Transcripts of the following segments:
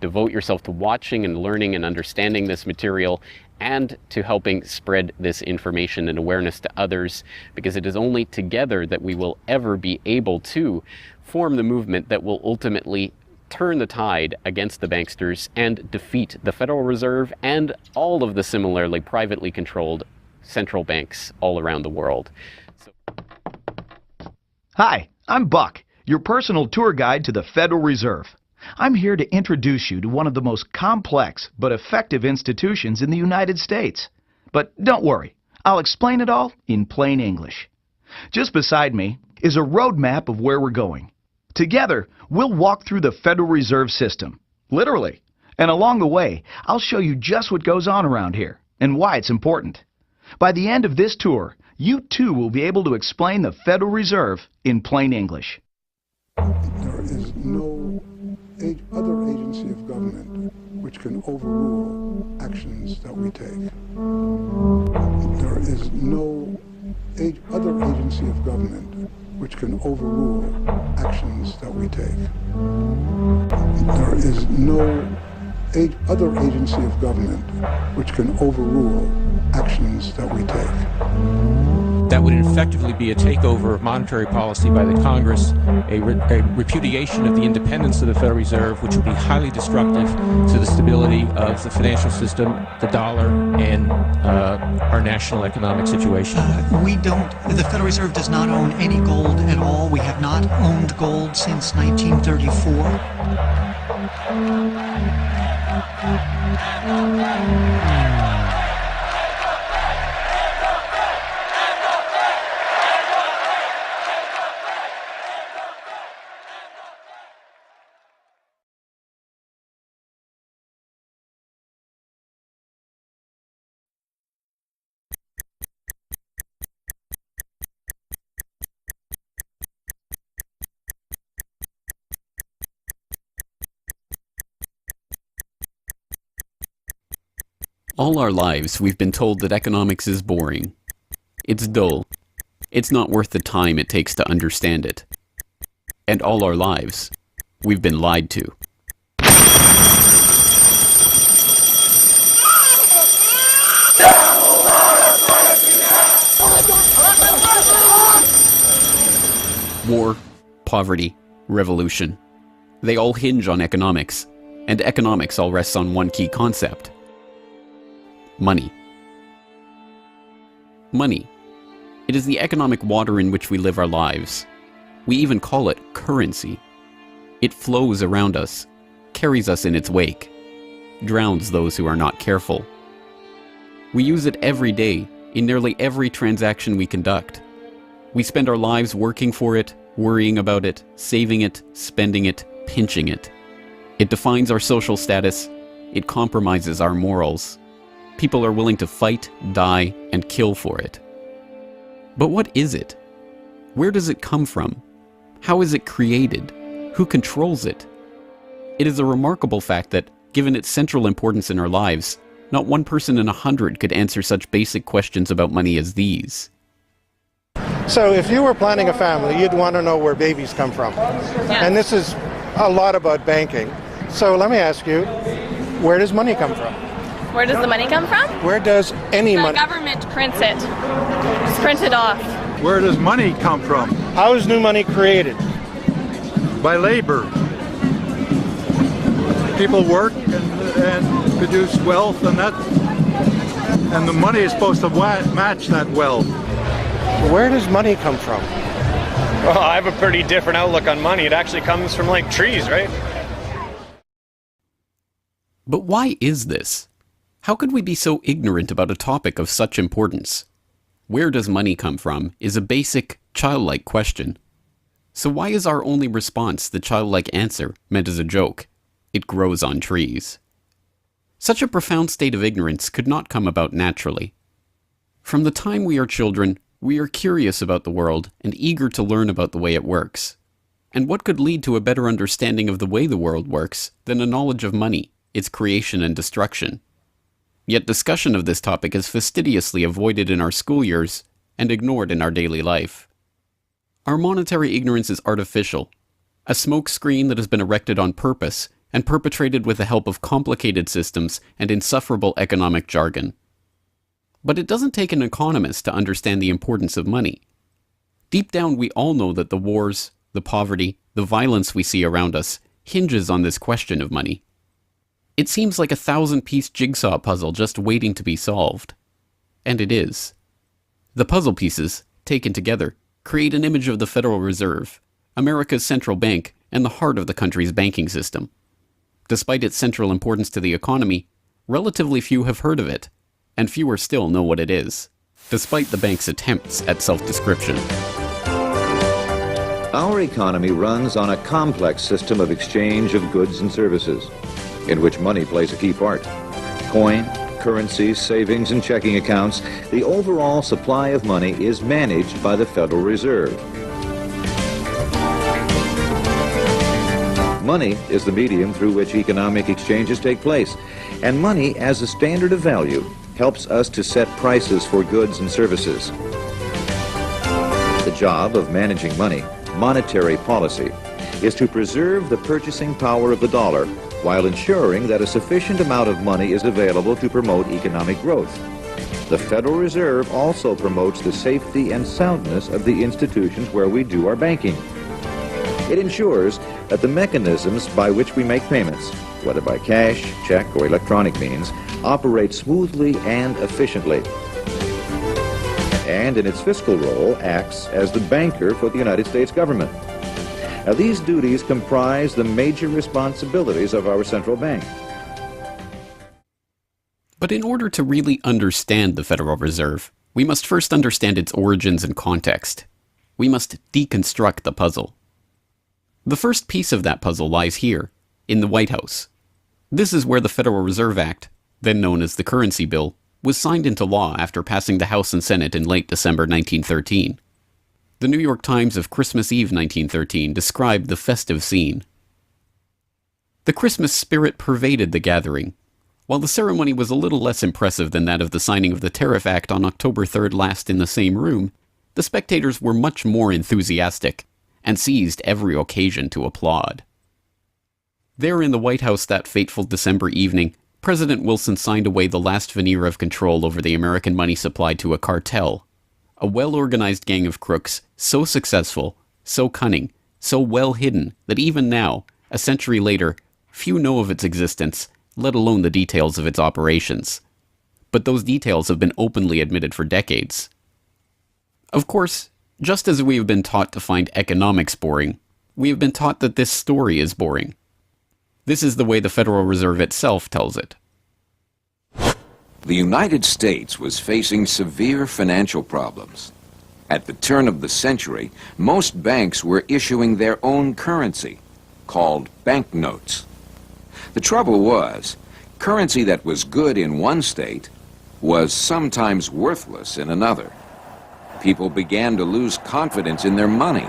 devote yourself to watching and learning and understanding this material, and to helping spread this information and awareness to others, because it is only together that we will ever be able to form the movement that will ultimately turn the tide against the banksters and defeat the Federal Reserve and all of the similarly privately controlled central banks all around the world. Hi, I'm Buck, your personal tour guide to the Federal Reserve. I'm here to introduce you to one of the most complex but effective institutions in the United States. But don't worry, I'll explain it all in plain English. Just beside me is a roadmap of where we're going. Together, we'll walk through the Federal Reserve System, literally. And along the way, I'll show you just what goes on around here and why it's important. By the end of this tour, you too will be able to explain the Federal Reserve in plain English. There is no other agency of government which can overrule actions that we take. There is no other agency of government which can overrule actions that we take. There is no other agency of government which can overrule actions that we take. That would effectively be a takeover of monetary policy by the Congress, a repudiation of the independence of the Federal Reserve, which would be highly destructive to the stability of the financial system, the dollar, and our national economic situation. The Federal Reserve does not own any gold at all. We have not owned gold since 1934. All our lives, we've been told that economics is boring. It's dull. It's not worth the time it takes to understand it. And all our lives, we've been lied to. War, poverty, revolution. They all hinge on economics, and economics all rests on one key concept. Money. Money. It is the economic water in which we live our lives. We even call it currency. It flows around us, carries us in its wake, drowns those who are not careful. We use it every day, in nearly every transaction we conduct. We spend our lives working for it, worrying about it, saving it, spending it, pinching it. It defines our social status. It compromises our morals. People are willing to fight, die, and kill for it. But what is it? Where does it come from? How is it created? Who controls it? It is a remarkable fact that, given its central importance in our lives, not one person in 100 could answer such basic questions about money as these. So if you were planning a family, you'd want to know where babies come from. Yeah. And this is a lot about banking. So let me ask you, where does money come from? Where does the money come from? Where does any money? The government prints it. Just print it off. Where does money come from? How is new money created? By labor. People work and produce wealth, and the money is supposed to match that wealth. Where does money come from? Well, I have a pretty different outlook on money. It actually comes from, like, trees, right? But why is this? How could we be so ignorant about a topic of such importance? Where does money come from is a basic, childlike question. So why is our only response the childlike answer meant as a joke? It grows on trees. Such a profound state of ignorance could not come about naturally. From the time we are children, we are curious about the world and eager to learn about the way it works. And what could lead to a better understanding of the way the world works than a knowledge of money, its creation and destruction? Yet discussion of this topic is fastidiously avoided in our school years and ignored in our daily life. Our monetary ignorance is artificial, a smoke screen that has been erected on purpose and perpetrated with the help of complicated systems and insufferable economic jargon. But it doesn't take an economist to understand the importance of money. Deep down, we all know that the wars, the poverty, the violence we see around us hinges on this question of money. It seems like a 1,000-piece jigsaw puzzle just waiting to be solved. And it is. The puzzle pieces, taken together, create an image of the Federal Reserve, America's central bank, and the heart of the country's banking system. Despite its central importance to the economy, relatively few have heard of it, and fewer still know what it is, despite the bank's attempts at self-description. Our economy runs on a complex system of exchange of goods and services, in which money plays a key part. Coin, currencies, savings, and checking accounts, the overall supply of money is managed by the Federal Reserve. Money is the medium through which economic exchanges take place, and money as a standard of value helps us to set prices for goods and services. The job of managing money, monetary policy, is to preserve the purchasing power of the dollar while ensuring that a sufficient amount of money is available to promote economic growth. The Federal Reserve also promotes the safety and soundness of the institutions where we do our banking. It ensures that the mechanisms by which we make payments, whether by cash, check, or electronic means, operate smoothly and efficiently. And in its fiscal role, acts as the banker for the United States government. Now, these duties comprise the major responsibilities of our central bank. But in order to really understand the Federal Reserve, we must first understand its origins and context. We must deconstruct the puzzle. The first piece of that puzzle lies here, in the White House. This is where the Federal Reserve Act, then known as the Currency Bill, was signed into law after passing the House and Senate in late December 1913. The New York Times of Christmas Eve 1913 described the festive scene. The Christmas spirit pervaded the gathering. While the ceremony was a little less impressive than that of the signing of the Tariff Act on October 3rd last in the same room, the spectators were much more enthusiastic and seized every occasion to applaud. There in the White House that fateful December evening, President Wilson signed away the last veneer of control over the American money supply to a cartel, a well-organized gang of crooks so successful, so cunning, so well hidden that even now, a century later, few know of its existence, let alone the details of its operations. But those details have been openly admitted for decades. Of course, just as we have been taught to find economics boring, we have been taught that this story is boring. This is the way the Federal Reserve itself tells it. The United States was facing severe financial problems. At the turn of the century, most banks were issuing their own currency, called banknotes. The trouble was, currency that was good in one state was sometimes worthless in another. People began to lose confidence in their money,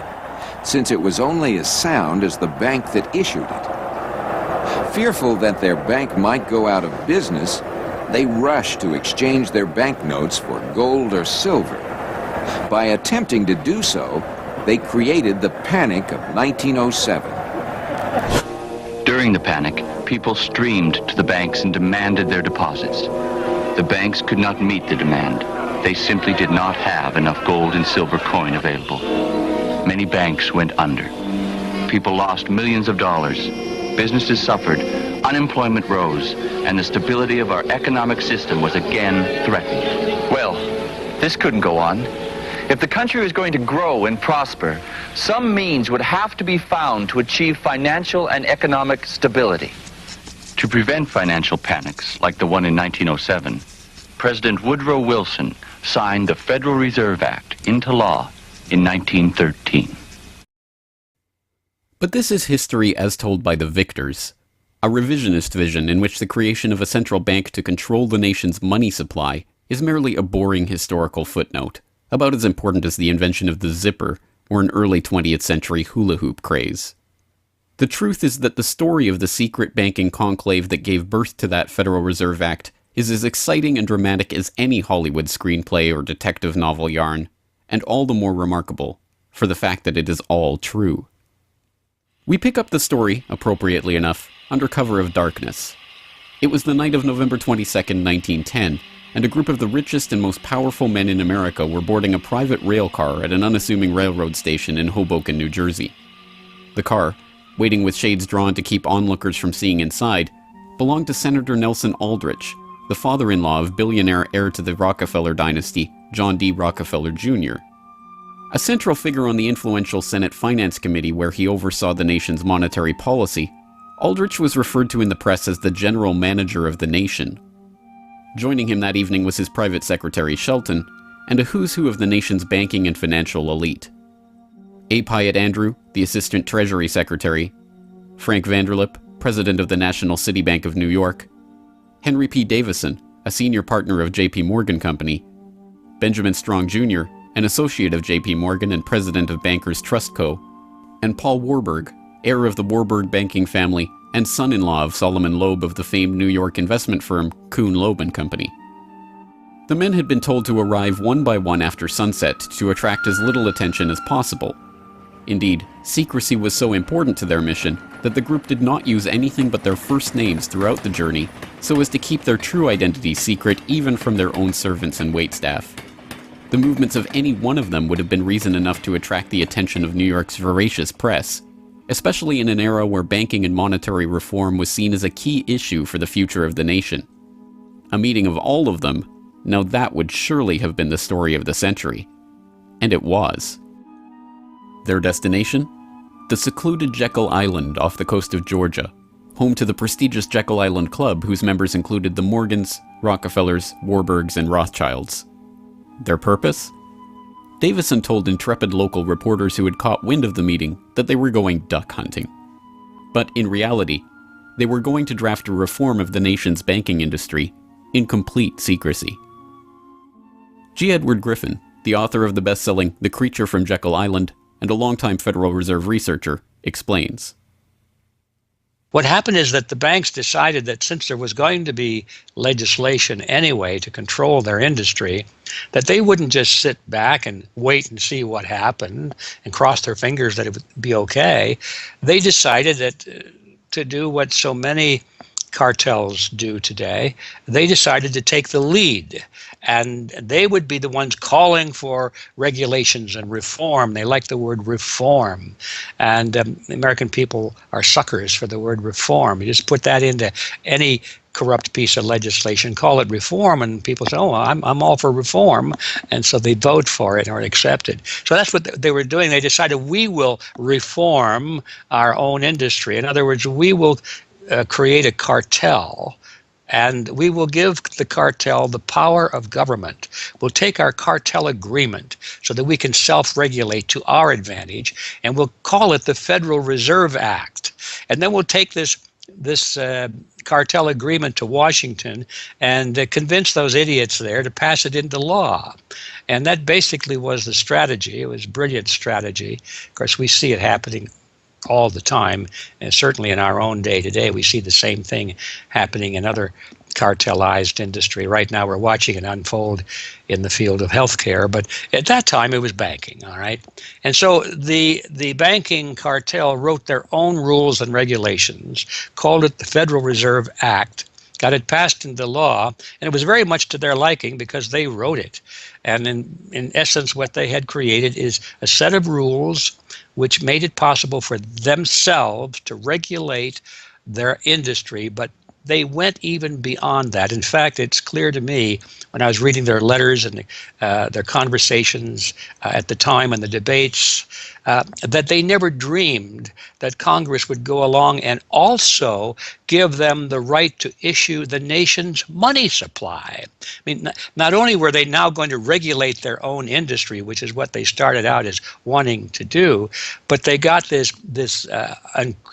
since it was only as sound as the bank that issued it. Fearful that their bank might go out of business, they rushed to exchange their banknotes for gold or silver. By attempting to do so, they created the Panic of 1907. During the panic, people streamed to the banks and demanded their deposits. The banks could not meet the demand. They simply did not have enough gold and silver coin available. Many banks went under. People lost millions of dollars. Businesses suffered, unemployment rose, and the stability of our economic system was again threatened. Well, this couldn't go on. If the country was going to grow and prosper, some means would have to be found to achieve financial and economic stability. To prevent financial panics like the one in 1907, President Woodrow Wilson signed the Federal Reserve Act into law in 1913. But this is history as told by the victors, a revisionist vision in which the creation of a central bank to control the nation's money supply is merely a boring historical footnote, about as important as the invention of the zipper or an early 20th century hula hoop craze. The truth is that the story of the secret banking conclave that gave birth to that Federal Reserve Act is as exciting and dramatic as any Hollywood screenplay or detective novel yarn, and all the more remarkable for the fact that it is all true. We pick up the story, appropriately enough, under cover of darkness. It was the night of November 22nd, 1910, and a group of the richest and most powerful men in America were boarding a private rail car at an unassuming railroad station in Hoboken, New Jersey. The car, waiting with shades drawn to keep onlookers from seeing inside, belonged to Senator Nelson Aldrich, the father-in-law of billionaire heir to the Rockefeller dynasty, John D. Rockefeller Jr. A central figure on the influential Senate Finance Committee where he oversaw the nation's monetary policy, Aldrich was referred to in the press as the general manager of the nation. Joining him that evening was his private secretary Shelton, and a who's who of the nation's banking and financial elite. A. Pyatt Andrew, the Assistant Treasury Secretary, Frank Vanderlip, President of the National City Bank of New York, Henry P. Davison, a senior partner of J.P. Morgan Company, Benjamin Strong Jr., an associate of J.P. Morgan and president of Bankers Trust Co., and Paul Warburg, heir of the Warburg banking family and son-in-law of Solomon Loeb of the famed New York investment firm Kuhn, Loeb and Company. The men had been told to arrive one by one after sunset to attract as little attention as possible. Indeed, secrecy was so important to their mission that the group did not use anything but their first names throughout the journey so as to keep their true identity secret even from their own servants and waitstaff. The movements of any one of them would have been reason enough to attract the attention of New York's voracious press, especially in an era where banking and monetary reform was seen as a key issue for the future of the nation. A meeting of all of them, now that would surely have been the story of the century. And it was. Their destination? The secluded Jekyll Island off the coast of Georgia, home to the prestigious Jekyll Island Club whose members included the Morgans, Rockefellers, Warburgs, and Rothschilds. Their purpose? Davison told intrepid local reporters who had caught wind of the meeting that they were going duck hunting. But in reality, they were going to draft a reform of the nation's banking industry in complete secrecy. G. Edward Griffin, the author of the best-selling The Creature from Jekyll Island and a longtime Federal Reserve researcher, explains. What happened is that the banks decided that since there was going to be legislation anyway to control their industry, that they wouldn't just sit back and wait and see what happened and cross their fingers that it would be okay. They decided that to do what so many cartels do today, they decided to take the lead. And they would be the ones calling for regulations and reform. They like the word reform. And the American people are suckers for the word reform. You just put that into any corrupt piece of legislation, call it reform, and people say, oh, I'm all for reform. And so they vote for it or accept it. So that's what they were doing. They decided we will reform our own industry. In other words, we will create a cartel, and we will give the cartel the power of government. We'll take our cartel agreement so that we can self-regulate to our advantage, and we'll call it the Federal Reserve Act. And then we'll take this cartel agreement to Washington and convince those idiots there to pass it into law. And that basically was the strategy. It was a brilliant strategy. Of course, we see it happening all the time, and certainly in our own day today, we see the same thing happening in other cartelized industry. Right now, we're watching it unfold in the field of healthcare, but at that time, it was banking, all right? And so the banking cartel wrote their own rules and regulations, called it the Federal Reserve Act, got it passed into law, and it was very much to their liking because they wrote it. And in essence, what they had created is a set of rules which made it possible for themselves to regulate their industry, but they went even beyond that. In fact, it's clear to me when I was reading their letters and their conversations at the time and the debates that they never dreamed that Congress would go along and also give them the right to issue the nation's money supply. I mean, not only were they now going to regulate their own industry, which is what they started out as wanting to do, but they got this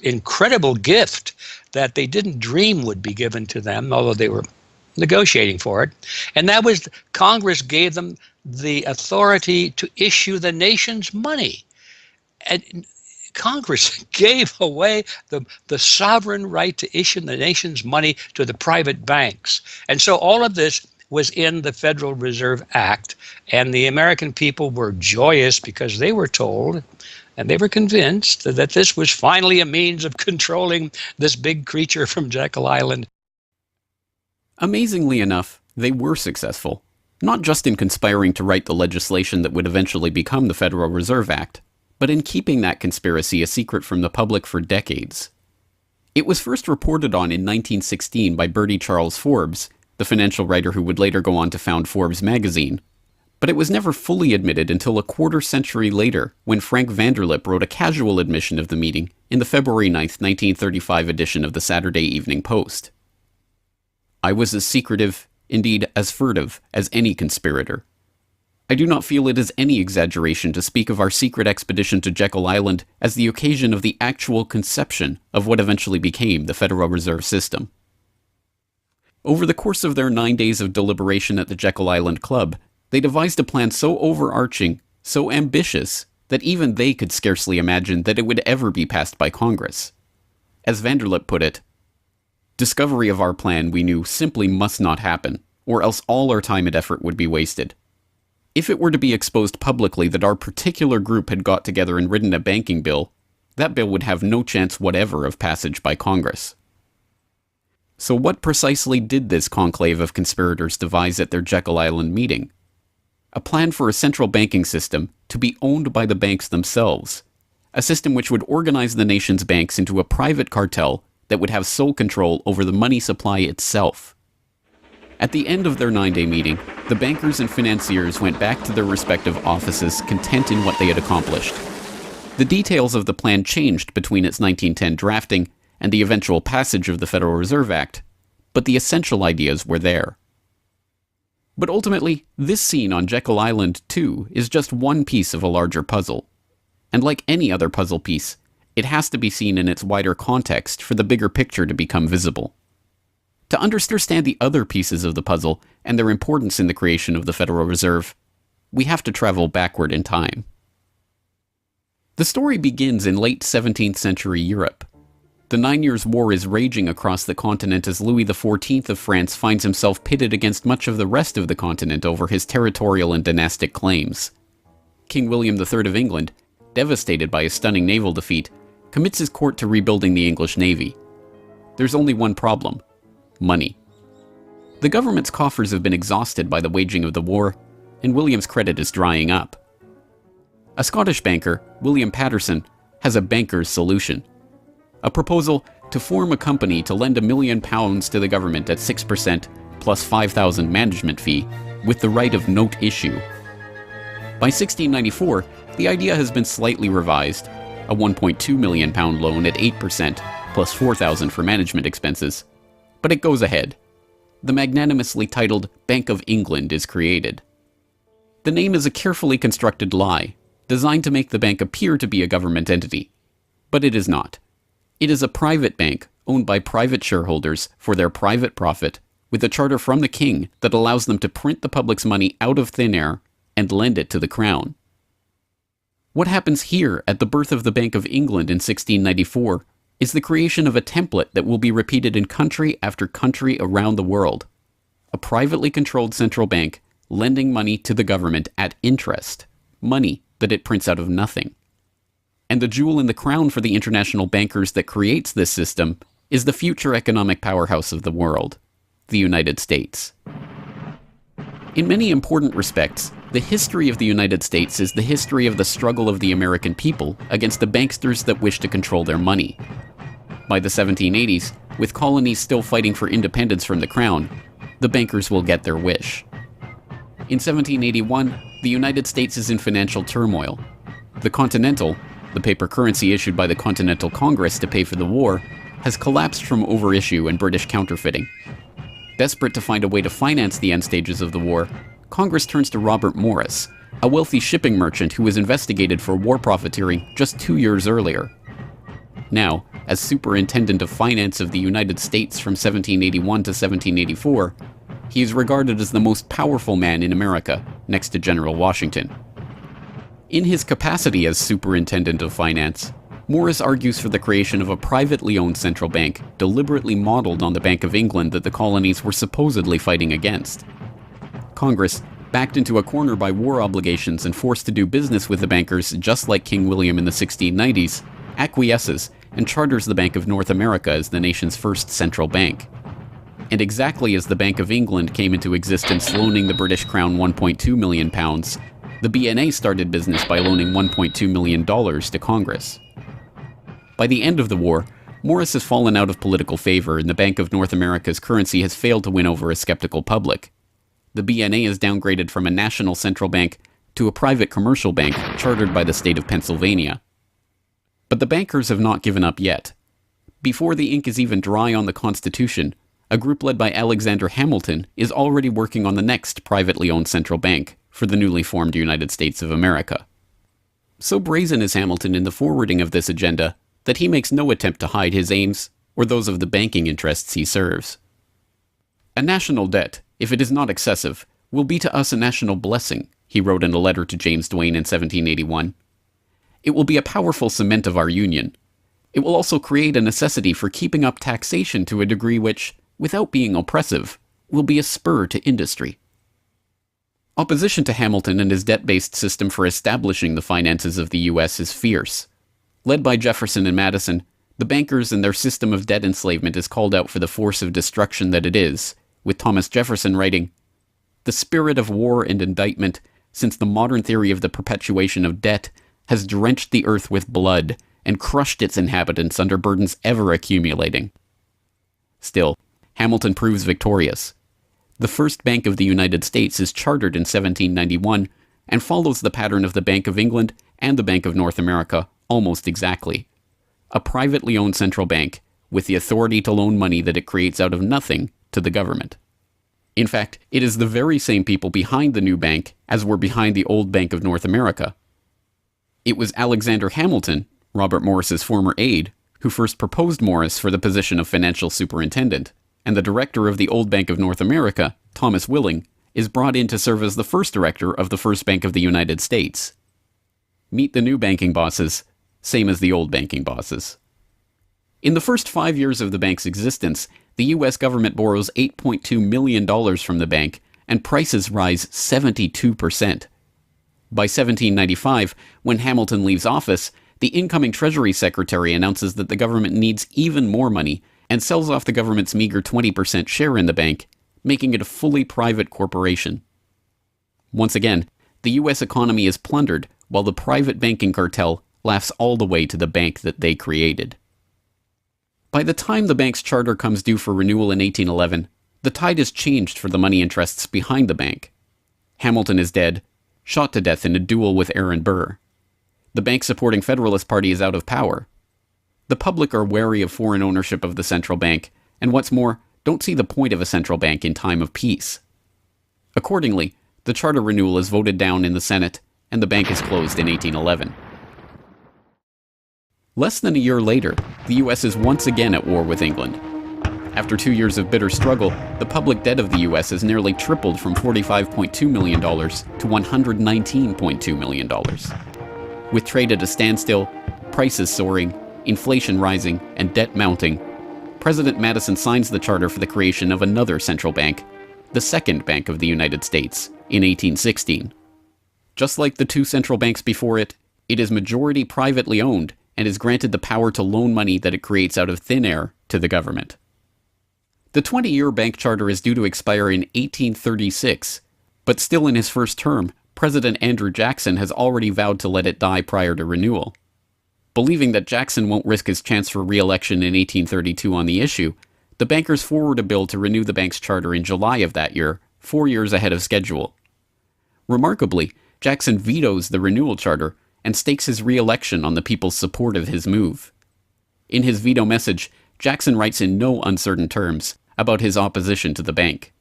incredible gift that they didn't dream would be given to them, although they were negotiating for it. And that was Congress gave them the authority to issue the nation's money. And Congress gave away the sovereign right to issue the nation's money to the private banks. And so all of this was in the Federal Reserve Act, and the American people were joyous because they were told And they were convinced that this was finally a means of controlling this big creature from Jekyll Island. Amazingly enough, they were successful, not just in conspiring to write the legislation that would eventually become the Federal Reserve Act, but in keeping that conspiracy a secret from the public for decades. It was first reported on in 1916 by Bertie Charles Forbes, the financial writer who would later go on to found Forbes magazine, but it was never fully admitted until a quarter century later when Frank Vanderlip wrote a casual admission of the meeting in the February 9, 1935 edition of the Saturday Evening Post. I was as secretive, indeed as furtive, as any conspirator. I do not feel it is any exaggeration to speak of our secret expedition to Jekyll Island as the occasion of the actual conception of what eventually became the Federal Reserve System. Over the course of their 9 days of deliberation at the Jekyll Island Club, they devised a plan so overarching, so ambitious, that even they could scarcely imagine that it would ever be passed by Congress. As Vanderlip put it, discovery of our plan, we knew, simply must not happen, or else all our time and effort would be wasted. If it were to be exposed publicly that our particular group had got together and written a banking bill, that bill would have no chance whatever of passage by Congress. So what precisely did this conclave of conspirators devise at their Jekyll Island meeting? A plan for a central banking system to be owned by the banks themselves, a system which would organize the nation's banks into a private cartel that would have sole control over the money supply itself. At the end of their 9-day meeting, the bankers and financiers went back to their respective offices content in what they had accomplished. The details of the plan changed between its 1910 drafting and the eventual passage of the Federal Reserve Act, but the essential ideas were there. But ultimately, this scene on Jekyll Island, too, is just one piece of a larger puzzle. And like any other puzzle piece, it has to be seen in its wider context for the bigger picture to become visible. To understand the other pieces of the puzzle and their importance in the creation of the Federal Reserve, we have to travel backward in time. The story begins in late 17th century Europe. The 9 Years' War is raging across the continent as Louis XIV of France finds himself pitted against much of the rest of the continent over his territorial and dynastic claims. King William III of England, devastated by a stunning naval defeat, commits his court to rebuilding the English navy. There's only one problem: money. The government's coffers have been exhausted by the waging of the war, and William's credit is drying up. A Scottish banker, William Patterson, has a banker's solution. A proposal to form a company to lend £1 million to the government at 6% plus £5,000 management fee, with the right of note issue. By 1694, the idea has been slightly revised, a £1.2 million loan at 8% plus £4,000 for management expenses. But it goes ahead. The magnanimously titled Bank of England is created. The name is a carefully constructed lie, designed to make the bank appear to be a government entity. But it is not. It is a private bank owned by private shareholders for their private profit, with a charter from the king that allows them to print the public's money out of thin air and lend it to the crown. What happens here at the birth of the Bank of England in 1694 is the creation of a template that will be repeated in country after country around the world. A privately controlled central bank lending money to the government at interest, money that it prints out of nothing. And the jewel in the crown for the international bankers that creates this system is the future economic powerhouse of the world, the United States. In many important respects, the history of the United States is the history of the struggle of the American people against the banksters that wish to control their money. By the 1780s, with colonies still fighting for independence from the crown, the bankers will get their wish. In 1781, the United States is in financial turmoil. The Continental, the paper currency issued by the Continental Congress to pay for the war, has collapsed from overissue and British counterfeiting. Desperate to find a way to finance the end stages of the war, Congress turns to Robert Morris, a wealthy shipping merchant who was investigated for war profiteering just 2 years earlier. Now, as Superintendent of Finance of the United States from 1781 to 1784, he is regarded as the most powerful man in America, next to General Washington. In his capacity as Superintendent of Finance, Morris argues for the creation of a privately owned central bank deliberately modeled on the Bank of England that the colonies were supposedly fighting against. Congress, backed into a corner by war obligations and forced to do business with the bankers just like King William in the 1690s, acquiesces and charters the Bank of North America as the nation's first central bank. And exactly as the Bank of England came into existence loaning the British Crown £1.2 million, the BNA started business by loaning $1.2 million to Congress. By the end of the war, Morris has fallen out of political favor and the Bank of North America's currency has failed to win over a skeptical public. The BNA is downgraded from a national central bank to a private commercial bank chartered by the state of Pennsylvania. But the bankers have not given up yet. Before the ink is even dry on the Constitution, a group led by Alexander Hamilton is already working on the next privately owned central bank for the newly formed United States of America. So brazen is Hamilton in the forwarding of this agenda that he makes no attempt to hide his aims or those of the banking interests he serves. A national debt, if it is not excessive, will be to us a national blessing, he wrote in a letter to James Duane in 1781. It will be a powerful cement of our union. It will also create a necessity for keeping up taxation to a degree which, without being oppressive, will be a spur to industry. Opposition to Hamilton and his debt-based system for establishing the finances of the U.S. is fierce. Led by Jefferson and Madison, the bankers and their system of debt enslavement is called out for the force of destruction that it is, with Thomas Jefferson writing, "The spirit of war and indictment, since the modern theory of the perpetuation of debt, has drenched the earth with blood and crushed its inhabitants under burdens ever accumulating." Still, Hamilton proves victorious. The first Bank of the United States is chartered in 1791 and follows the pattern of the Bank of England and the Bank of North America almost exactly. A privately owned central bank with the authority to loan money that it creates out of nothing to the government. In fact, it is the very same people behind the new bank as were behind the old Bank of North America. It was Alexander Hamilton, Robert Morris's former aide, who first proposed Morris for the position of financial superintendent, and the director of the old Bank of North America, Thomas Willing, is brought in to serve as the first director of the first Bank of the United States. Meet the new banking bosses, same as the old banking bosses. In the first 5 years of the bank's existence, the U.S. government borrows $8.2 million from the bank, and prices rise 72%. By 1795, when Hamilton leaves office, the incoming Treasury Secretary announces that the government needs even more money and sells off the government's meager 20% share in the bank, making it a fully private corporation. Once again, the U.S. economy is plundered while the private banking cartel laughs all the way to the bank that they created. By the time the bank's charter comes due for renewal in 1811, the tide has changed for the money interests behind the bank. Hamilton is dead, shot to death in a duel with Aaron Burr. The bank-supporting Federalist Party is out of power. The public are wary of foreign ownership of the central bank, and what's more, don't see the point of a central bank in time of peace. Accordingly, the charter renewal is voted down in the Senate, and the bank is closed in 1811. Less than a year later, the U.S. is once again at war with England. After 2 years of bitter struggle, the public debt of the U.S. has nearly tripled from $45.2 million to $119.2 million. With trade at a standstill, prices soaring, inflation rising, and debt mounting, President Madison signs the charter for the creation of another central bank, the Second Bank of the United States, in 1816. Just like the two central banks before it, it is majority privately owned and is granted the power to loan money that it creates out of thin air to the government. The 20-year bank charter is due to expire in 1836, but still in his first term, President Andrew Jackson has already vowed to let it die prior to renewal. Believing that Jackson won't risk his chance for re-election in 1832 on the issue, the bankers forward a bill to renew the bank's charter in July of that year, 4 years ahead of schedule. Remarkably, Jackson vetoes the renewal charter and stakes his re-election on the people's support of his move. In his veto message, Jackson writes in no uncertain terms about his opposition to the bank.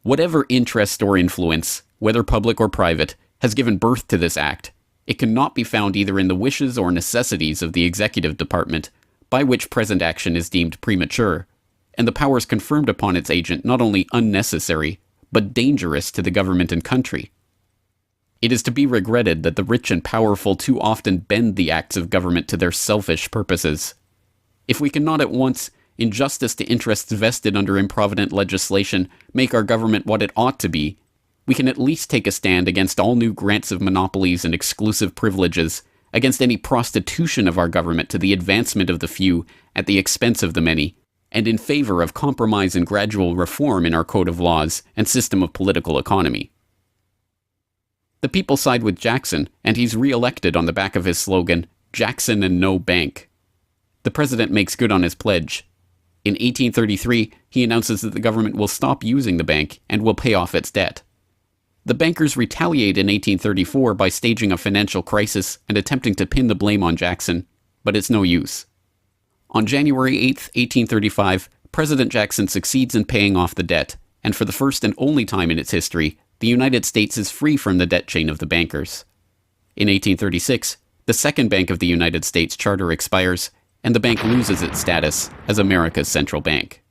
Whatever interest or influence, whether public or private, has given birth to this act, it cannot be found either in the wishes or necessities of the executive department, by which present action is deemed premature, and the powers conferred upon its agent not only unnecessary, but dangerous to the government and country. It is to be regretted that the rich and powerful too often bend the acts of government to their selfish purposes. If we cannot at once, in justice to interests vested under improvident legislation, make our government what it ought to be, we can at least take a stand against all new grants of monopolies and exclusive privileges, against any prostitution of our government to the advancement of the few at the expense of the many, and in favor of compromise and gradual reform in our code of laws and system of political economy. The people side with Jackson, and he's re-elected on the back of his slogan, Jackson and no bank. The president makes good on his pledge. In 1833, he announces that the government will stop using the bank and will pay off its debt. The bankers retaliate in 1834 by staging a financial crisis and attempting to pin the blame on Jackson, but it's no use. On January 8, 1835, President Jackson succeeds in paying off the debt, and for the first and only time in its history, the United States is free from the debt chain of the bankers. In 1836, the Second Bank of the United States charter expires, and the bank loses its status as America's central bank.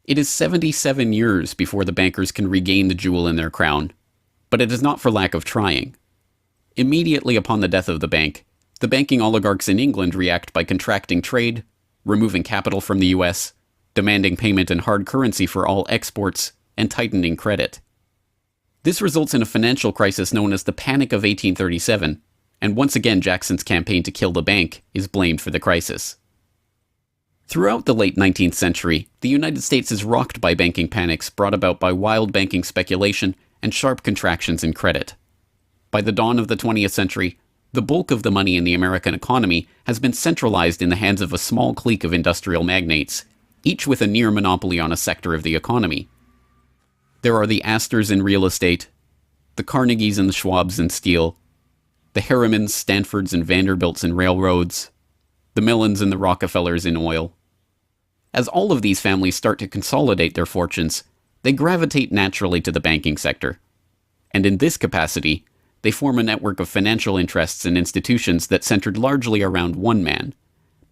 It is 77 years before the bankers can regain the jewel in their crown, but it is not for lack of trying. Immediately upon the death of the bank, the banking oligarchs in England react by contracting trade, removing capital from the US, demanding payment in hard currency for all exports, and tightening credit. This results in a financial crisis known as the Panic of 1837, and once again Jackson's campaign to kill the bank is blamed for the crisis. Throughout the late 19th century, the United States is rocked by banking panics brought about by wild banking speculation and sharp contractions in credit. By the dawn of the 20th century, the bulk of the money in the American economy has been centralized in the hands of a small clique of industrial magnates, each with a near monopoly on a sector of the economy. There are the Astors in real estate, the Carnegies and the Schwabs in steel, the Harrimans, Stanfords, and Vanderbilts in railroads, the Millens and the Rockefellers in oil. As all of these families start to consolidate their fortunes, they gravitate naturally to the banking sector. And in this capacity, they form a network of financial interests and institutions that centered largely around one man,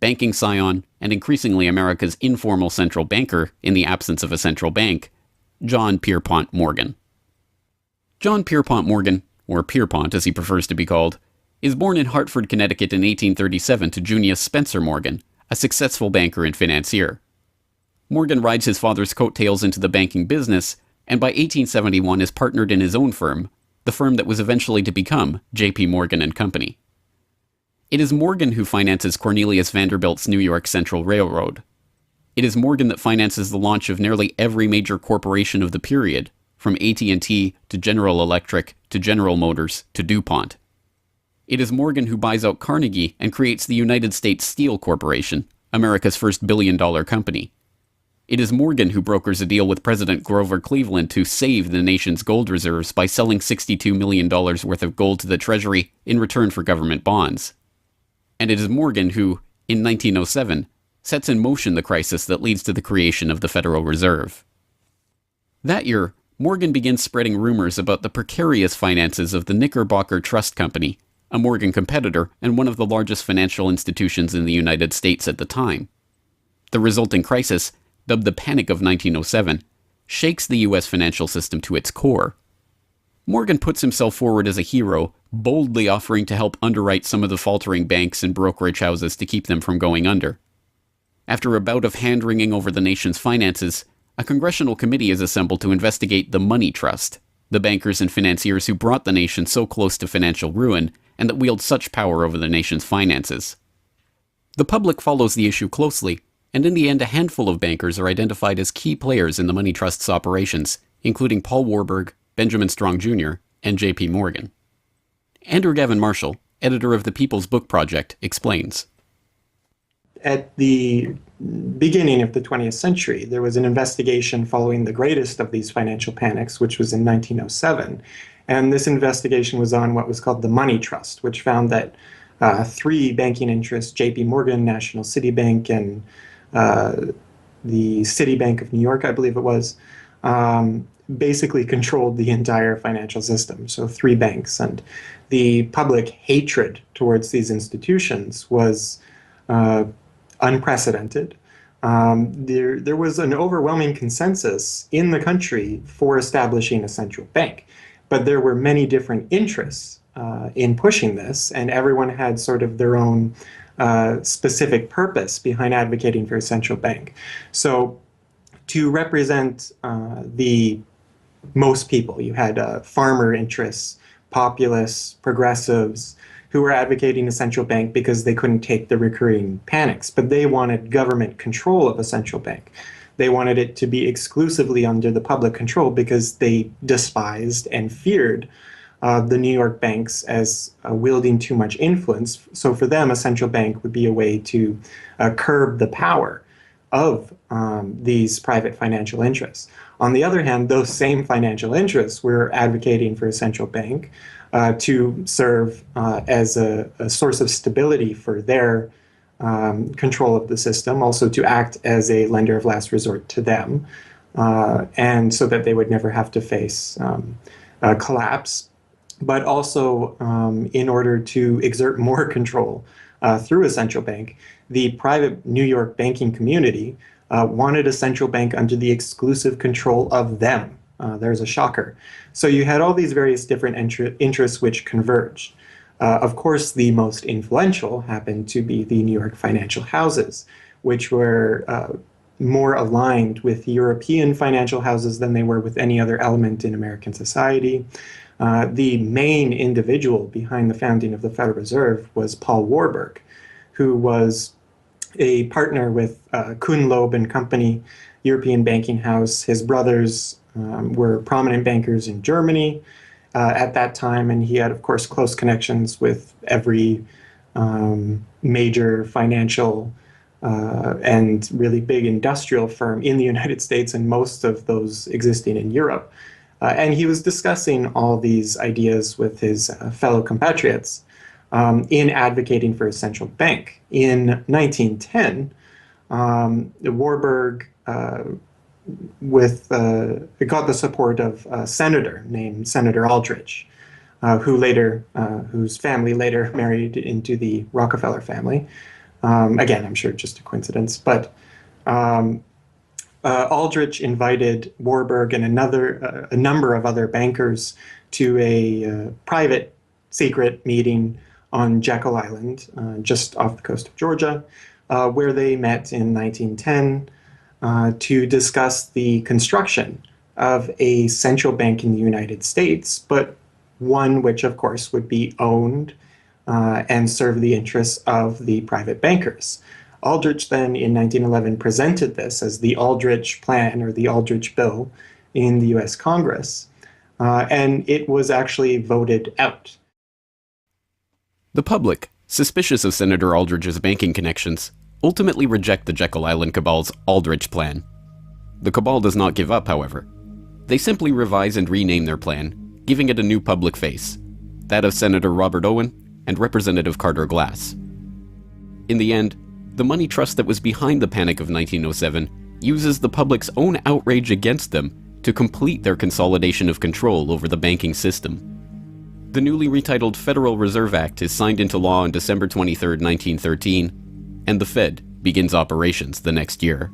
banking scion and increasingly America's informal central banker in the absence of a central bank, John Pierpont Morgan. John Pierpont Morgan, or Pierpont as he prefers to be called, is born in Hartford, Connecticut in 1837 to Junius Spencer Morgan, a successful banker and financier. Morgan rides his father's coattails into the banking business, and by 1871 is partnered in his own firm, the firm that was eventually to become J.P. Morgan and Company. It is Morgan who finances Cornelius Vanderbilt's New York Central Railroad. It is Morgan that finances the launch of nearly every major corporation of the period, from AT&T to General Electric to General Motors to DuPont. It is Morgan who buys out Carnegie and creates the United States Steel Corporation, America's first billion-dollar company. It is Morgan who brokers a deal with President Grover Cleveland to save the nation's gold reserves by selling $62 million worth of gold to the Treasury in return for government bonds. And it is Morgan who, in 1907, sets in motion the crisis that leads to the creation of the Federal Reserve. That year, Morgan begins spreading rumors about the precarious finances of the Knickerbocker Trust Company, a Morgan competitor and one of the largest financial institutions in the United States at the time. The resulting crisis, dubbed the Panic of 1907, shakes the U.S. financial system to its core. Morgan puts himself forward as a hero, boldly offering to help underwrite some of the faltering banks and brokerage houses to keep them from going under. After a bout of hand-wringing over the nation's finances, a congressional committee is assembled to investigate the Money Trust, the bankers and financiers who brought the nation so close to financial ruin and that wield such power over the nation's finances. The public follows the issue closely, and in the end a handful of bankers are identified as key players in the Money Trust's operations, including Paul Warburg, Benjamin Strong Jr., and J.P. Morgan. Andrew Gavin Marshall, editor of the People's Book Project, explains. At the beginning of the 20th century, there was an investigation following the greatest of these financial panics, which was in 1907. And this investigation was on what was called the Money Trust, which found that three banking interests, J.P. Morgan, National City Bank, and the Citibank of New York, I believe it was, basically controlled the entire financial system. So three banks. And the public hatred towards these institutions was unprecedented. There was an overwhelming consensus in the country for establishing a central bank, but there were many different interests in pushing this, and everyone had sort of their own specific purpose behind advocating for a central bank. So to represent the most people. You had farmer interests, populists, progressives, who were advocating a central bank because they couldn't take the recurring panics, but they wanted government control of a central bank. They wanted it to be exclusively under the public control because they despised and feared the New York banks as wielding too much influence. So for them, a central bank would be a way to curb the power of these private financial interests. On the other hand, those same financial interests were advocating for a central bank to serve as a source of stability for their control of the system, also to act as a lender of last resort to them, and so that they would never have to face collapse, but also in order to exert more control through a central bank. The private New York banking community wanted a central bank under the exclusive control of them. There's a shocker. So you had all these various different interests which converged. Of course, the most influential happened to be the New York financial houses, which were more aligned with European financial houses than they were with any other element in American society. The main individual behind the founding of the Federal Reserve was Paul Warburg, who was a partner with Kuhn, Loeb and Company, European banking house. His brothers were prominent bankers in Germany at that time, and he had, of course, close connections with every major financial and really big industrial firm in the United States, and most of those existing in Europe. And he was discussing all these ideas with his fellow compatriots in advocating for a central bank. In 1910, Warburg got the support of a senator named Senator Aldrich, whose family later married into the Rockefeller family. Again, I'm sure just a coincidence, but Aldrich invited Warburg and a number of other bankers to a private secret meeting on Jekyll Island, just off the coast of Georgia, where they met in 1910 to discuss the construction of a central bank in the United States, but one which, of course, would be owned and serve the interests of the private bankers. Aldrich then, in 1911, presented this as the Aldrich Plan or the Aldrich Bill in the U.S. Congress, and it was actually voted out. The public, suspicious of Senator Aldrich's banking connections, ultimately reject the Jekyll Island Cabal's Aldrich Plan. The Cabal does not give up, however. They simply revise and rename their plan, giving it a new public face, that of Senator Robert Owen and Representative Carter Glass. In the end, the money trust that was behind the Panic of 1907 uses the public's own outrage against them to complete their consolidation of control over the banking system. The newly retitled Federal Reserve Act is signed into law on December 23, 1913, and the Fed begins operations the next year.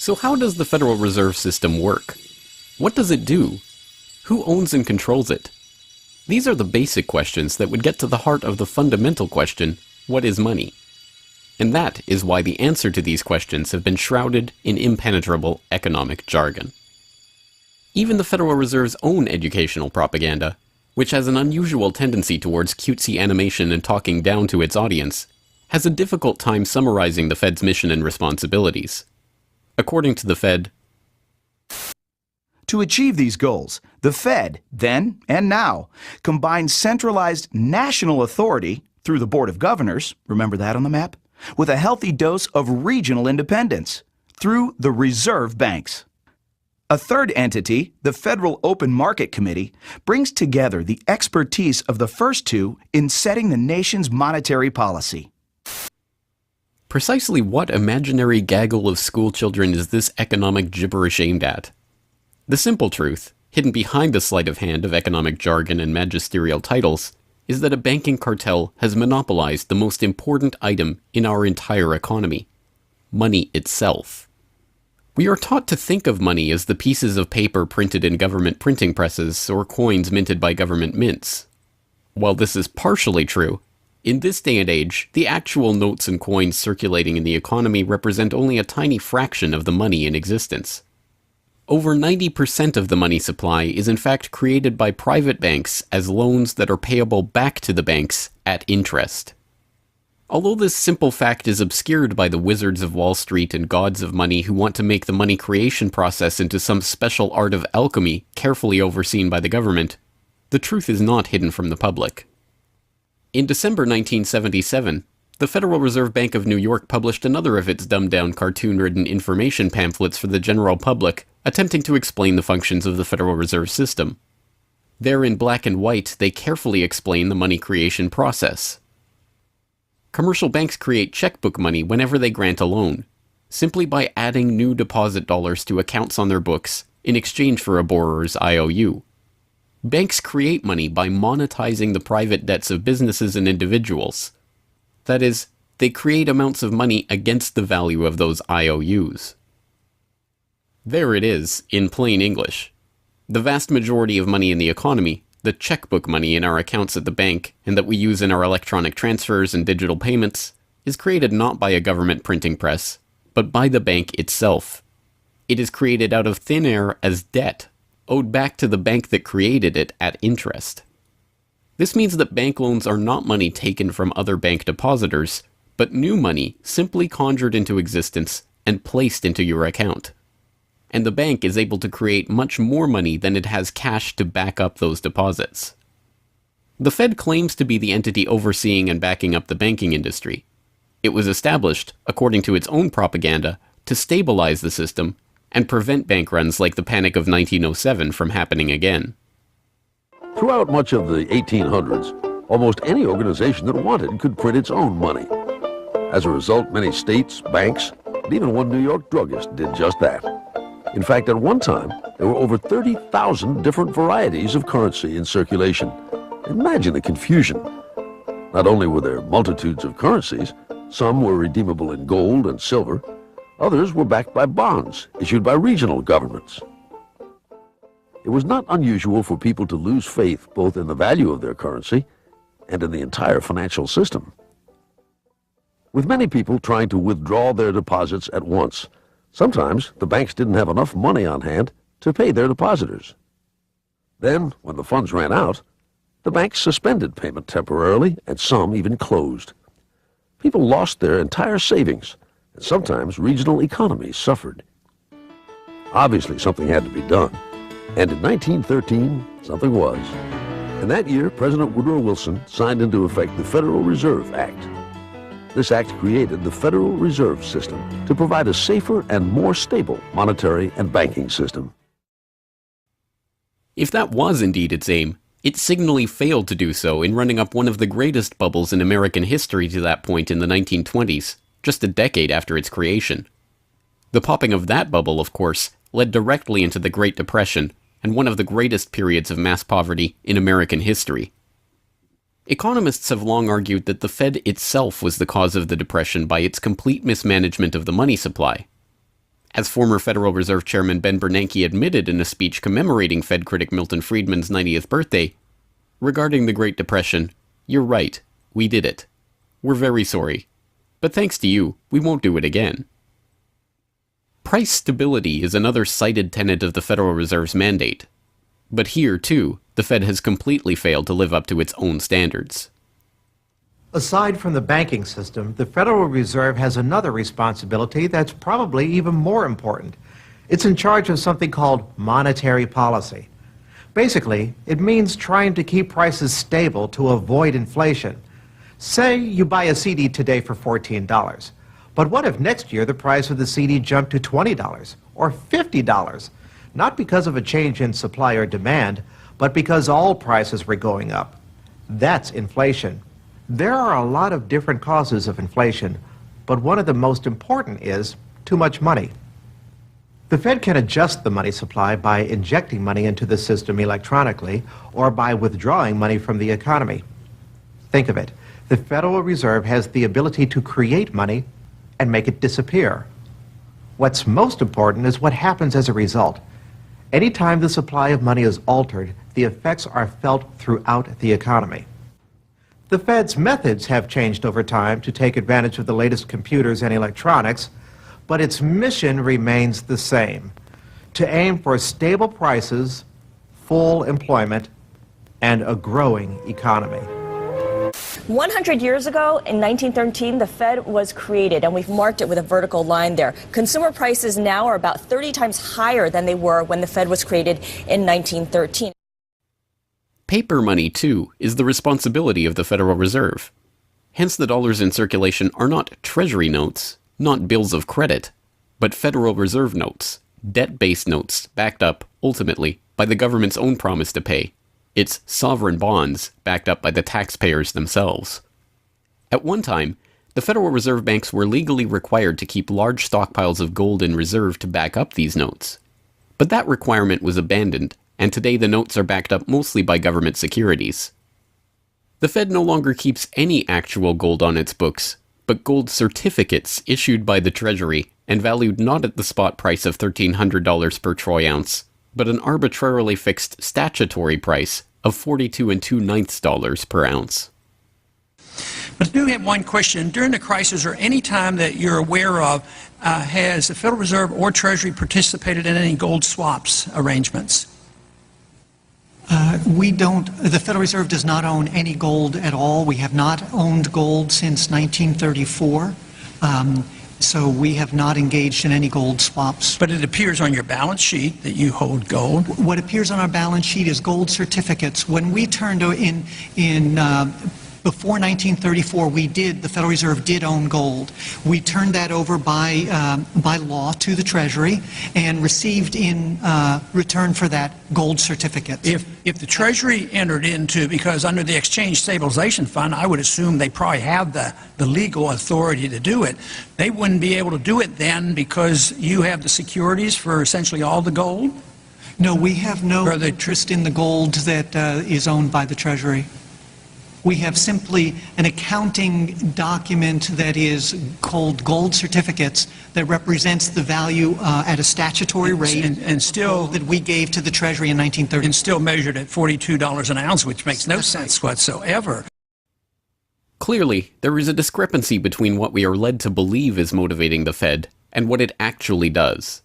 So how does the Federal Reserve System work? What does it do? Who owns and controls it? These are the basic questions that would get to the heart of the fundamental question, what is money? And that is why the answer to these questions have been shrouded in impenetrable economic jargon. Even the Federal Reserve's own educational propaganda, which has an unusual tendency towards cutesy animation and talking down to its audience, has a difficult time summarizing the Fed's mission and responsibilities. According to the Fed, to achieve these goals, the Fed, then and now, combines centralized national authority through the Board of Governors, remember that on the map, with a healthy dose of regional independence through the reserve banks. A third entity, the Federal Open Market Committee, brings together the expertise of the first two in setting the nation's monetary policy. Precisely what imaginary gaggle of schoolchildren is this economic gibberish aimed at? The simple truth, hidden behind the sleight of hand of economic jargon and magisterial titles, is that a banking cartel has monopolized the most important item in our entire economy: money itself. We are taught to think of money as the pieces of paper printed in government printing presses or coins minted by government mints. While this is partially true, in this day and age, the actual notes and coins circulating in the economy represent only a tiny fraction of the money in existence. Over 90% of the money supply is in fact created by private banks as loans that are payable back to the banks at interest. Although this simple fact is obscured by the wizards of Wall Street and gods of money who want to make the money creation process into some special art of alchemy carefully overseen by the government, the truth is not hidden from the public. In December 1977, the Federal Reserve Bank of New York published another of its dumbed-down cartoon-ridden information pamphlets for the general public, attempting to explain the functions of the Federal Reserve System. There in black and white, they carefully explain the money creation process. Commercial banks create checkbook money whenever they grant a loan, simply by adding new deposit dollars to accounts on their books in exchange for a borrower's IOU. Banks create money by monetizing the private debts of businesses and individuals. That is, they create amounts of money against the value of those IOUs. There it is, in plain English. The vast majority of money in the economy, the checkbook money in our accounts at the bank and that we use in our electronic transfers and digital payments, is created not by a government printing press, but by the bank itself. It is created out of thin air as debt, owed back to the bank that created it at interest. This means that bank loans are not money taken from other bank depositors, but new money simply conjured into existence and placed into your account. And the bank is able to create much more money than it has cash to back up those deposits. The Fed claims to be the entity overseeing and backing up the banking industry. It was established, according to its own propaganda, to stabilize the system and prevent bank runs like the Panic of 1907 from happening again. Throughout much of the 1800s, almost any organization that wanted could print its own money. As a result, many states, banks, and even one New York druggist did just that. In fact, at one time, there were over 30,000 different varieties of currency in circulation. Imagine the confusion. Not only were there multitudes of currencies, some were redeemable in gold and silver, others were backed by bonds issued by regional governments. It was not unusual for people to lose faith both in the value of their currency and in the entire financial system. With many people trying to withdraw their deposits at once, sometimes the banks didn't have enough money on hand to pay their depositors. Then, when the funds ran out, the banks suspended payment temporarily, and some even closed. People lost their entire savings, and sometimes regional economies suffered. Obviously, something had to be done, and in 1913, something was. In that year, President Woodrow Wilson signed into effect the Federal Reserve Act. This act created the Federal Reserve System to provide a safer and more stable monetary and banking system. If that was indeed its aim, it signally failed to do so in running up one of the greatest bubbles in American history to that point in the 1920s, just a decade after its creation. The popping of that bubble, of course, led directly into the Great Depression and one of the greatest periods of mass poverty in American history. Economists have long argued that the Fed itself was the cause of the Depression by its complete mismanagement of the money supply. As former Federal Reserve Chairman Ben Bernanke admitted in a speech commemorating Fed critic Milton Friedman's 90th birthday, regarding the Great Depression, "You're right, we did it. We're very sorry. But thanks to you, we won't do it again." Price stability is another cited tenet of the Federal Reserve's mandate. But here, too, the Fed has completely failed to live up to its own standards. Aside from the banking system, the Federal Reserve has another responsibility that's probably even more important. It's in charge of something called monetary policy. Basically, it means trying to keep prices stable to avoid inflation. Say you buy a CD today for $14. But what if next year the price of the CD jumped to $20 or $50? Not because of a change in supply or demand, but because all prices were going up. That's inflation. There are a lot of different causes of inflation, but one of the most important is too much money. The Fed can adjust the money supply by injecting money into the system electronically or by withdrawing money from the economy. Think of it. The Federal Reserve has the ability to create money and make it disappear. What's most important is what happens as a result. Anytime the supply of money is altered, the effects are felt throughout the economy. The Fed's methods have changed over time to take advantage of the latest computers and electronics, but its mission remains the same: to aim for stable prices, full employment, and a growing economy. 100 years ago, in 1913, the Fed was created, and we've marked it with a vertical line there. Consumer prices now are about 30 times higher than they were when the Fed was created in 1913. Paper money, too, is the responsibility of the Federal Reserve. Hence the dollars in circulation are not Treasury notes, not bills of credit, but Federal Reserve notes, debt-based notes backed up, ultimately, by the government's own promise to pay. It's sovereign bonds backed up by the taxpayers themselves. At one time, the Federal Reserve banks were legally required to keep large stockpiles of gold in reserve to back up these notes. But that requirement was abandoned, and today the notes are backed up mostly by government securities. The Fed no longer keeps any actual gold on its books, but gold certificates issued by the Treasury and valued not at the spot price of $1,300 per troy ounce, but an arbitrarily fixed statutory price of $42 2/9 per ounce. But I do have one question. During the crisis or any time that you're aware of, has the Federal Reserve or Treasury participated in any gold swaps arrangements? The Federal Reserve does not own any gold at all. We have not owned gold since 1934. So we have not engaged in any gold swaps. But it appears on your balance sheet that you hold gold. What appears on our balance sheet is gold certificates. When we turned before 1934, the Federal Reserve did own gold. We turned that over by law to the Treasury and received in return for that gold certificate. If the Treasury entered into, because under the Exchange Stabilization Fund, I would assume they probably have the legal authority to do it. They wouldn't be able to do it then because you have the securities for essentially all the gold? No, we have no interest in the gold that is owned by the Treasury. We have simply an accounting document that is called gold certificates that represents the value at a statutory rate and still that we gave to the Treasury in 1930. And still measured at $42 an ounce, which makes no sense whatsoever. Clearly, there is a discrepancy between what we are led to believe is motivating the Fed and what it actually does.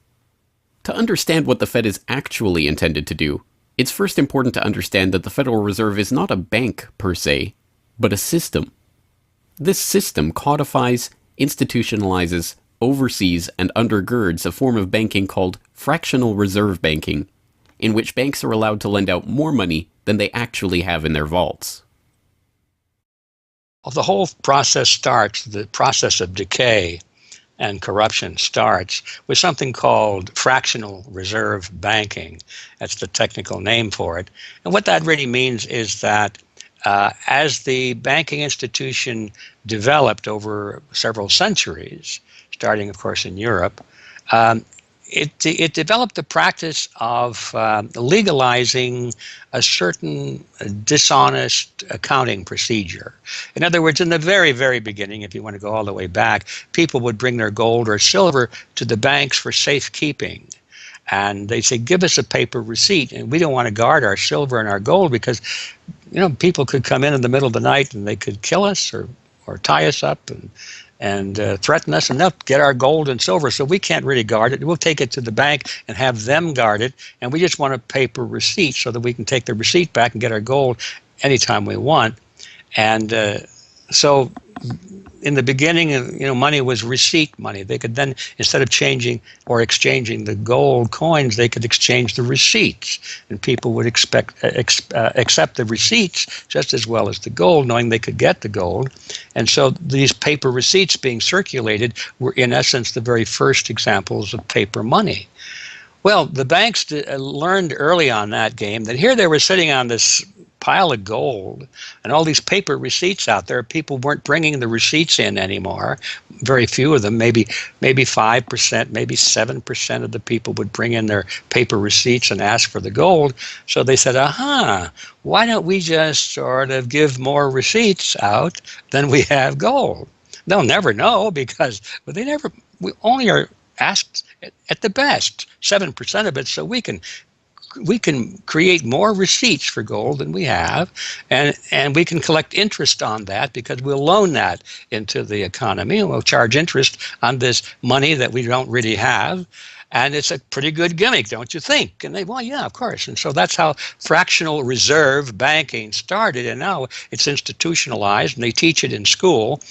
To understand what the Fed is actually intended to do, it's first important to understand that the Federal Reserve is not a bank per se, but a system. This system codifies, institutionalizes, oversees, and undergirds a form of banking called fractional reserve banking, in which banks are allowed to lend out more money than they actually have in their vaults. Well, the whole process starts, the process of decay and corruption starts with something called fractional reserve banking. That's the technical name for it. And what that really means is that as the banking institution developed over several centuries, starting, of course, in Europe, it developed the practice of legalizing a certain dishonest accounting procedure. In other words, in the very, very beginning, if you want to go all the way back, people would bring their gold or silver to the banks for safekeeping. And they say, give us a paper receipt. And we don't want to guard our silver and our gold because, people could come in the middle of the night and they could kill us or tie us up and threaten us, and they'll get our gold and silver, so we can't really guard it. We'll take it to the bank and have them guard it, and we just want a paper receipt so that we can take the receipt back and get our gold anytime we want. And so in the beginning, money was receipt money. They could then, instead of changing or exchanging the gold coins, they could exchange the receipts, and people would accept the receipts just as well as the gold, knowing they could get the gold. And so these paper receipts being circulated were, in essence, the very first examples of paper money. Well, the banks learned early on that game that here they were sitting on this pile of gold and all these paper receipts out there. People weren't bringing the receipts in anymore. Very few of them, maybe 5%, maybe 7% of the people would bring in their paper receipts and ask for the gold. So they said, why don't we just sort of give more receipts out than we have gold? they'll never know because we only are asked at the best 7% of it, so we can create more receipts for gold than we have, and we can collect interest on that because we'll loan that into the economy and we'll charge interest on this money that we don't really have. And it's a pretty good gimmick, don't you think? And well, yeah, of course. And so that's how fractional reserve banking started. And now it's institutionalized, and they teach it in school.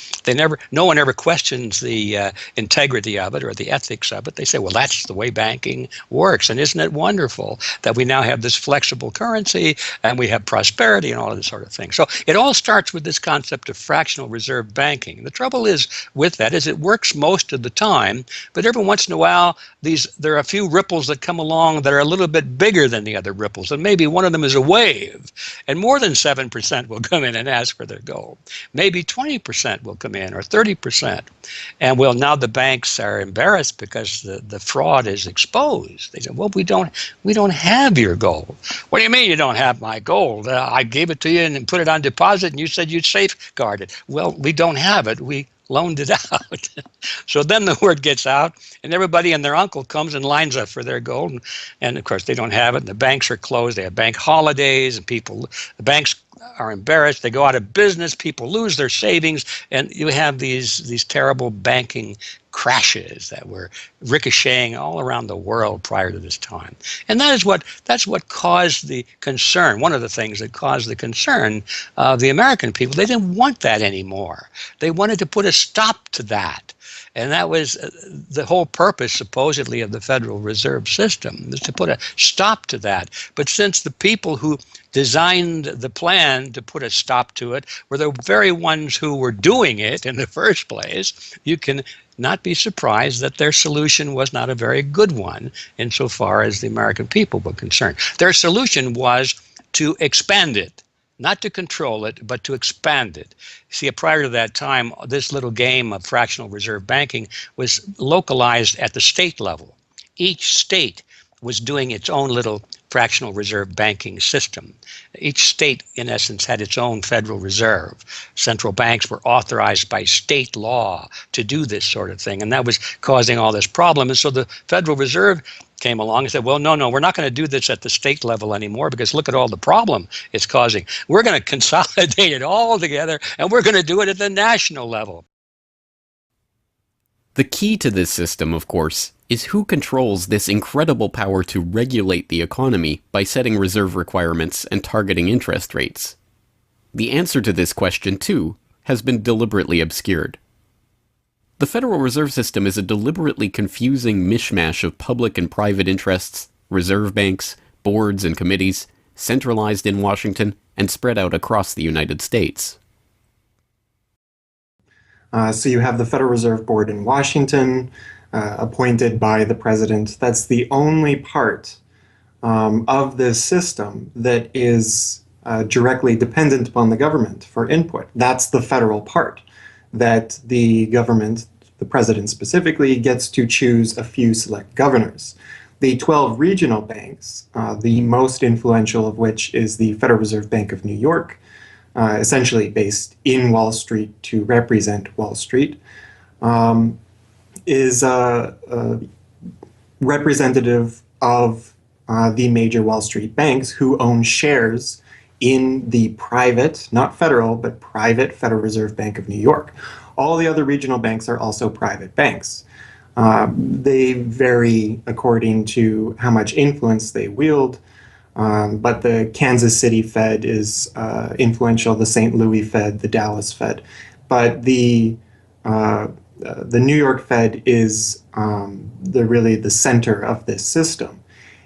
No one ever questions the integrity of it or the ethics of it. They say, well, that's the way banking works. And isn't it wonderful that we now have this flexible currency and we have prosperity and all of this sort of thing? So it all starts with this concept of fractional reserve banking. The trouble is with that is it works most of the time, but every once in a while, there are a few ripples that come along that are a little bit bigger than the other ripples, and maybe one of them is a wave, and more than 7% will come in and ask for their gold. Maybe 20% will come in, or 30%. And well, now the banks are embarrassed because the fraud is exposed. They say, well, we don't have your gold. What do you mean you don't have my gold? I gave it to you and put it on deposit, and you said you'd safeguard it. Well, we don't have it. We loaned it out. So then the word gets out, and everybody and their uncle comes and lines up for their gold. And of course, they don't have it, and the banks are closed. They have bank holidays, and the banks are embarrassed. They go out of business. People lose their savings, and you have these terrible banking crashes that were ricocheting all around the world prior to this time. And that's what caused the concern. One of the things that caused the concern of the American people, they didn't want that anymore. They wanted to put a stop to that. And that was the whole purpose, supposedly, of the Federal Reserve System, is to put a stop to that. But since the people who designed the plan to put a stop to it were the very ones who were doing it in the first place, you can not be surprised that their solution was not a very good one insofar as the American people were concerned. Their solution was to expand it. Not to control it, but to expand it. See, prior to that time, this little game of fractional reserve banking was localized at the state level. Each state was doing its own little fractional reserve banking system. Each state, in essence, had its own Federal Reserve. Central banks were authorized by state law to do this sort of thing, and that was causing all this problem. And so the Federal Reserve came along and said, well, no, we're not going to do this at the state level anymore because look at all the problem it's causing. We're going to consolidate it all together, and we're going to do it at the national level. The key to this system, of course, is who controls this incredible power to regulate the economy by setting reserve requirements and targeting interest rates. The answer to this question, too, has been deliberately obscured. The Federal Reserve System is a deliberately confusing mishmash of public and private interests, reserve banks, boards and committees, centralized in Washington, and spread out across the United States. So you have the Federal Reserve Board in Washington, appointed by the president. That's the only part of this system that is directly dependent upon the government for input. That's the federal part, that the government, the president specifically, gets to choose a few select governors. The 12 regional banks, the most influential of which is the Federal Reserve Bank of New York, essentially based in Wall Street to represent Wall Street, is representative of the major Wall Street banks who own shares in the private, not federal, but private Federal Reserve Bank of New York. All the other regional banks are also private banks. They vary according to how much influence they wield, but the Kansas City Fed is influential, the St. Louis Fed, the Dallas Fed. But the New York Fed is really the center of this system.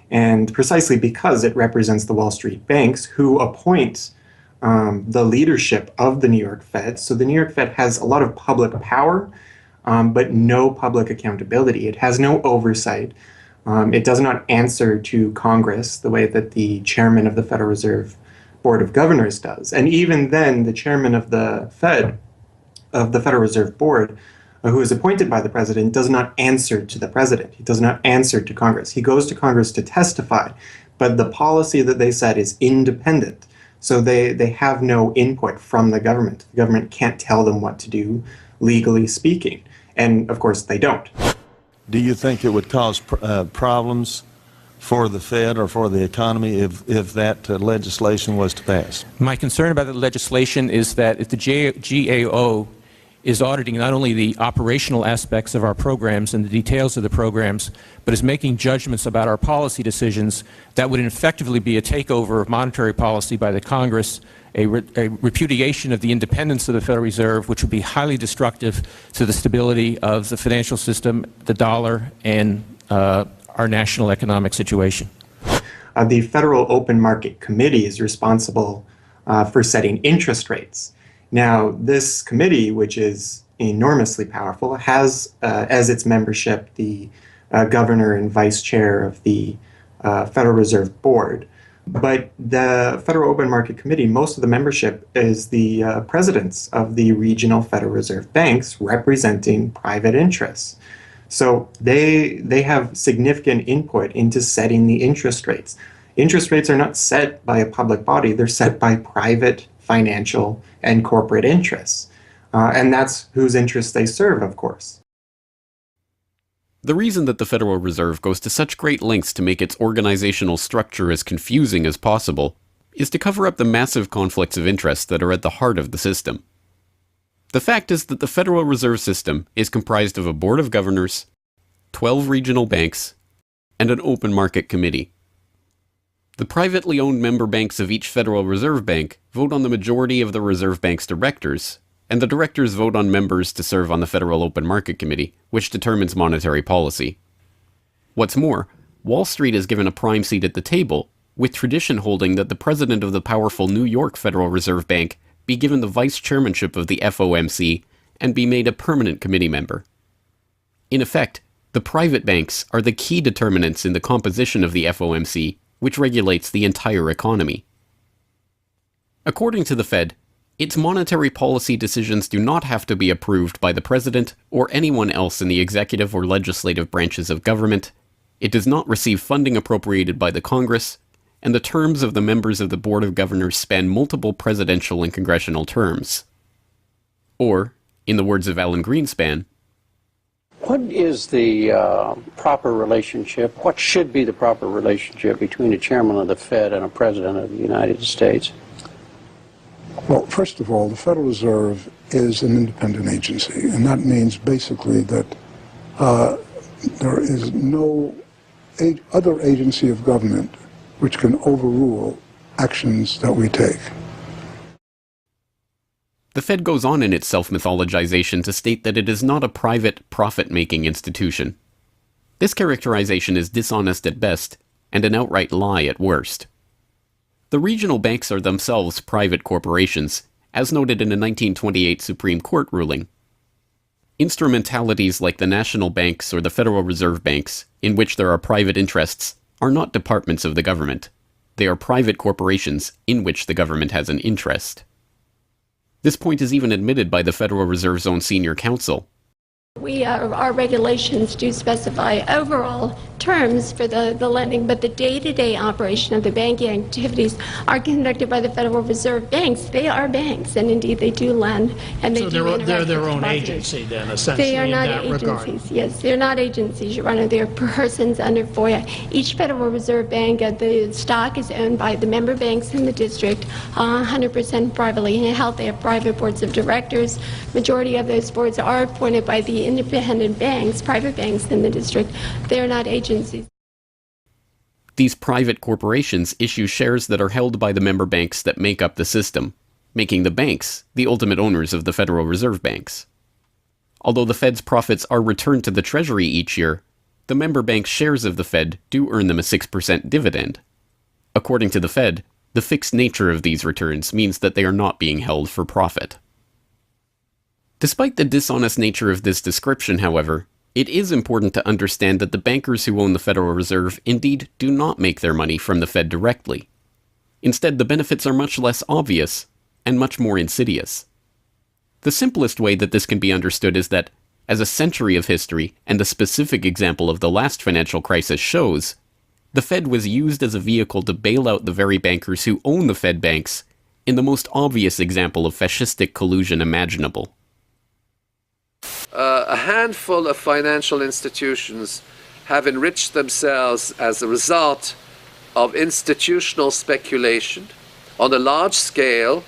And precisely because it represents the Wall Street banks who appoint the leadership of the New York Fed. So the New York Fed has a lot of public power, but no public accountability. It has no oversight. It does not answer to Congress the way that the chairman of the Federal Reserve Board of Governors does. And even then, the chairman of the Fed, of the Federal Reserve Board, who is appointed by the president, does not answer to the president. He does not answer to Congress. He goes to Congress to testify, but the policy that they set is independent. So they have no input from the government. The government can't tell them what to do. legally speaking. And of course, they don't. Do you think it would cause problems for the Fed or for the economy if that legislation was to pass? My concern about the legislation is that if the GAO is auditing not only the operational aspects of our programs and the details of the programs, but is making judgments about our policy decisions, that would effectively be a takeover of monetary policy by the Congress, a repudiation of the independence of the Federal Reserve, which would be highly destructive to the stability of the financial system, the dollar, and our national economic situation. The Federal Open Market Committee is responsible for setting interest rates. Now, this committee, which is enormously powerful, has as its membership the governor and vice chair of the Federal Reserve Board. But the Federal Open Market Committee, most of the membership is the presidents of the regional Federal Reserve banks representing private interests. So they have significant input into setting the interest rates. Interest rates are not set by a public body, they're set by private financial and corporate interests. And that's whose interests they serve, of course. The reason that the Federal Reserve goes to such great lengths to make its organizational structure as confusing as possible is to cover up the massive conflicts of interest that are at the heart of the system. The fact is that the Federal Reserve System is comprised of a board of governors, 12 regional banks, and an open market committee. The privately owned member banks of each Federal Reserve Bank vote on the majority of the Reserve Bank's directors, and the directors vote on members to serve on the Federal Open Market Committee, which determines monetary policy. What's more, Wall Street is given a prime seat at the table, with tradition holding that the president of the powerful New York Federal Reserve Bank be given the vice chairmanship of the FOMC and be made a permanent committee member. In effect, the private banks are the key determinants in the composition of the FOMC, which regulates the entire economy. According to the Fed, its monetary policy decisions do not have to be approved by the president or anyone else in the executive or legislative branches of government, it does not receive funding appropriated by the Congress, and the terms of the members of the Board of Governors span multiple presidential and congressional terms. Or, in the words of Alan Greenspan, what is the proper relationship, what should be the proper relationship between a chairman of the Fed and a president of the United States? Well, first of all, the Federal Reserve is an independent agency, and that means basically that there is no other agency of government which can overrule actions that we take. The Fed goes on in its self-mythologization to state that it is not a private, profit-making institution. This characterization is dishonest at best, and an outright lie at worst. The regional banks are themselves private corporations, as noted in a 1928 Supreme Court ruling. Instrumentalities like the national banks or the Federal Reserve Banks, in which there are private interests, are not departments of the government. They are private corporations in which the government has an interest. This point is even admitted by the Federal Reserve's own senior counsel. Our regulations do specify overall terms for the lending, but the day-to-day operation of the banking activities are conducted by the Federal Reserve banks. They are banks, and indeed they do lend, and they do interact with they're their own depositors. agency then, essentially, They are not in that agencies, regard. yes. They're not agencies, Your Honor. They're persons under FOIA. Each Federal Reserve Bank, the stock is owned by the member banks in the district, 100% privately held. They have private boards of directors. Majority of those boards are appointed by the independent banks, private banks in the district. They're not agencies. These private corporations issue shares that are held by the member banks that make up the system, making the banks the ultimate owners of the Federal Reserve Banks. Although the Fed's profits are returned to the Treasury each year, the member banks' shares of the Fed do earn them a 6% dividend. According to the Fed, the fixed nature of these returns means that they are not being held for profit. Despite the dishonest nature of this description, however, it is important to understand that the bankers who own the Federal Reserve indeed do not make their money from the Fed directly. Instead, the benefits are much less obvious and much more insidious. The simplest way that this can be understood is that, as a century of history and a specific example of the last financial crisis shows, the Fed was used as a vehicle to bail out the very bankers who own the Fed banks in the most obvious example of fascistic collusion imaginable. a handful of financial institutions have enriched themselves as a result of institutional speculation on a large scale,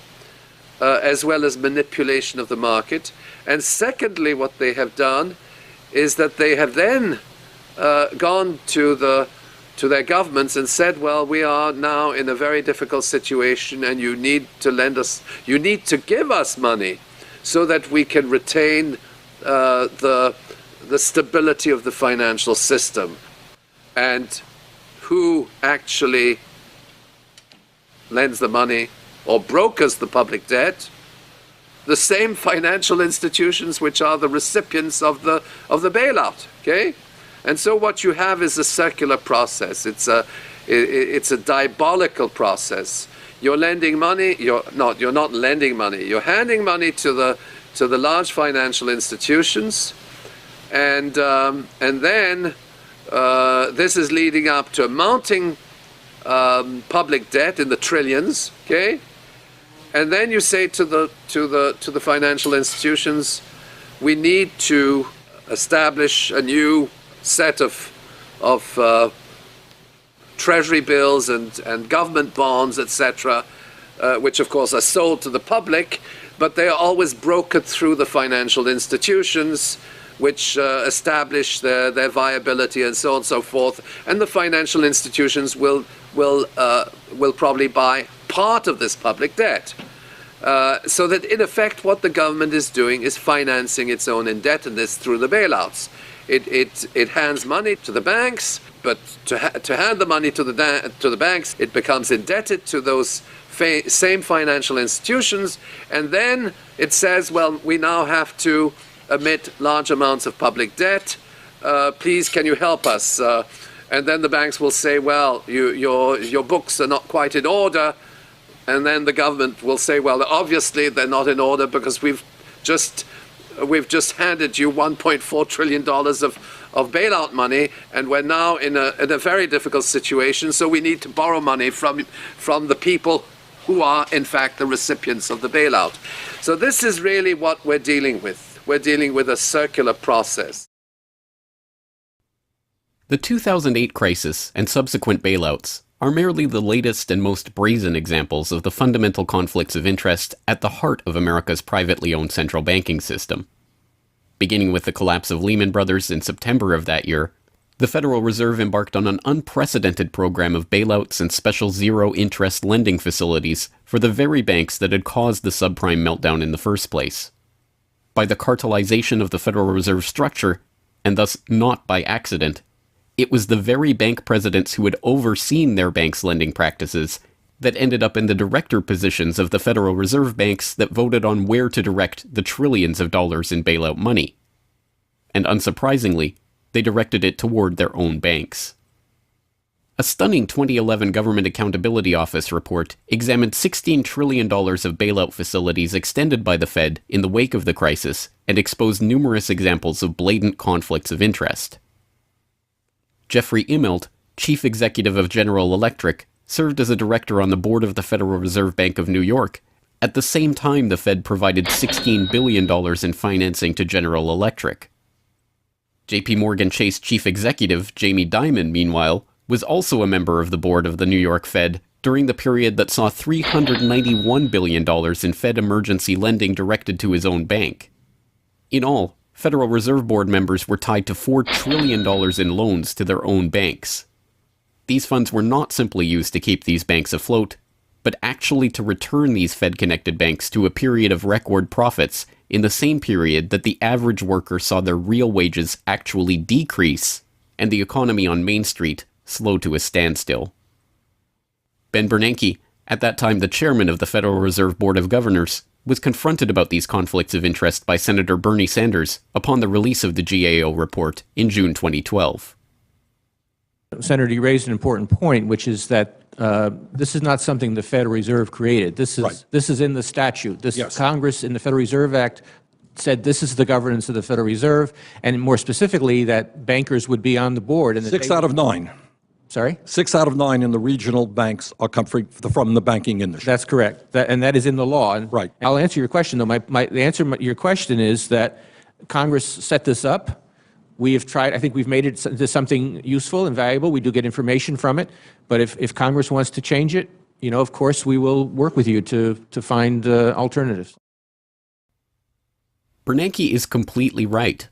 as well as manipulation of the market. And secondly, what they have done is that they have then gone to their governments and said, well, we are now in a very difficult situation and you need to lend us, you need to give us money so that we can retain the stability of the financial system. And who actually lends the money or brokers the public debt? The same financial institutions which are the recipients of the bailout, okay? And so what you have is a circular process. It's a diabolical process. You're lending money, you're not lending money. You're handing money to the large financial institutions, and then this is leading up to a mounting public debt in the trillions, okay? And then you say to the financial institutions, we need to establish a new set of treasury bills and government bonds, etc., which of course are sold to the public, but they are always brokered through the financial institutions, which establish their viability and so on and so forth. And the financial institutions will probably buy part of this public debt. So that in effect what the government is doing is financing its own indebtedness through the bailouts. It hands money to the banks, but to hand the money to the banks, it becomes indebted to those same financial institutions, and then it says, well, we now have to emit large amounts of public debt. Please, can you help us? And then the banks will say, well, your books are not quite in order. And then the government will say, well, obviously they're not in order because we've just handed you $1.4 trillion of bailout money, and we're now in a very difficult situation, so we need to borrow money from the people who are, in fact, the recipients of the bailout. So this is really what we're dealing with. We're dealing with a circular process. The 2008 crisis and subsequent bailouts are merely the latest and most brazen examples of the fundamental conflicts of interest at the heart of America's privately owned central banking system. Beginning with the collapse of Lehman Brothers in September of that year, the Federal Reserve embarked on an unprecedented program of bailouts and special zero-interest lending facilities for the very banks that had caused the subprime meltdown in the first place. By the cartelization of the Federal Reserve structure, and thus not by accident, it was the very bank presidents who had overseen their banks' lending practices that ended up in the director positions of the Federal Reserve banks that voted on where to direct the trillions of dollars in bailout money. And unsurprisingly, they directed it toward their own banks. A stunning 2011 Government Accountability Office report examined $16 trillion of bailout facilities extended by the Fed in the wake of the crisis and exposed numerous examples of blatant conflicts of interest. Jeffrey Immelt, chief executive of General Electric, served as a director on the board of the Federal Reserve Bank of New York. At the same time, the Fed provided $16 billion in financing to General Electric. JP Morgan Chase chief executive Jamie Dimon, meanwhile, was also a member of the board of the New York Fed during the period that saw $391 billion in Fed emergency lending directed to his own bank. In all, Federal Reserve Board members were tied to $4 trillion in loans to their own banks. These funds were not simply used to keep these banks afloat, but actually to return these Fed-connected banks to a period of record profits in the same period that the average worker saw their real wages actually decrease and the economy on Main Street slow to a standstill. Ben Bernanke, at that time the chairman of the Federal Reserve Board of Governors, was confronted about these conflicts of interest by Senator Bernie Sanders upon the release of the GAO report in June 2012. Senator, you raised an important point, which is that this is not something the Federal Reserve created. This is in the statute. Congress in the Federal Reserve Act said this is the governance of the Federal Reserve, and more specifically that bankers would be on the board. And 6 out of 9. Sorry? 6 out of 9 in the regional banks are come from the banking industry. That's correct, and that is in the law. And right. I'll answer your question, though. The answer to your question is that Congress set this up. We have tried, I think we've made it into something useful and valuable. We do get information from it. But if Congress wants to change it, of course, we will work with you to find alternatives. Bernanke is completely right.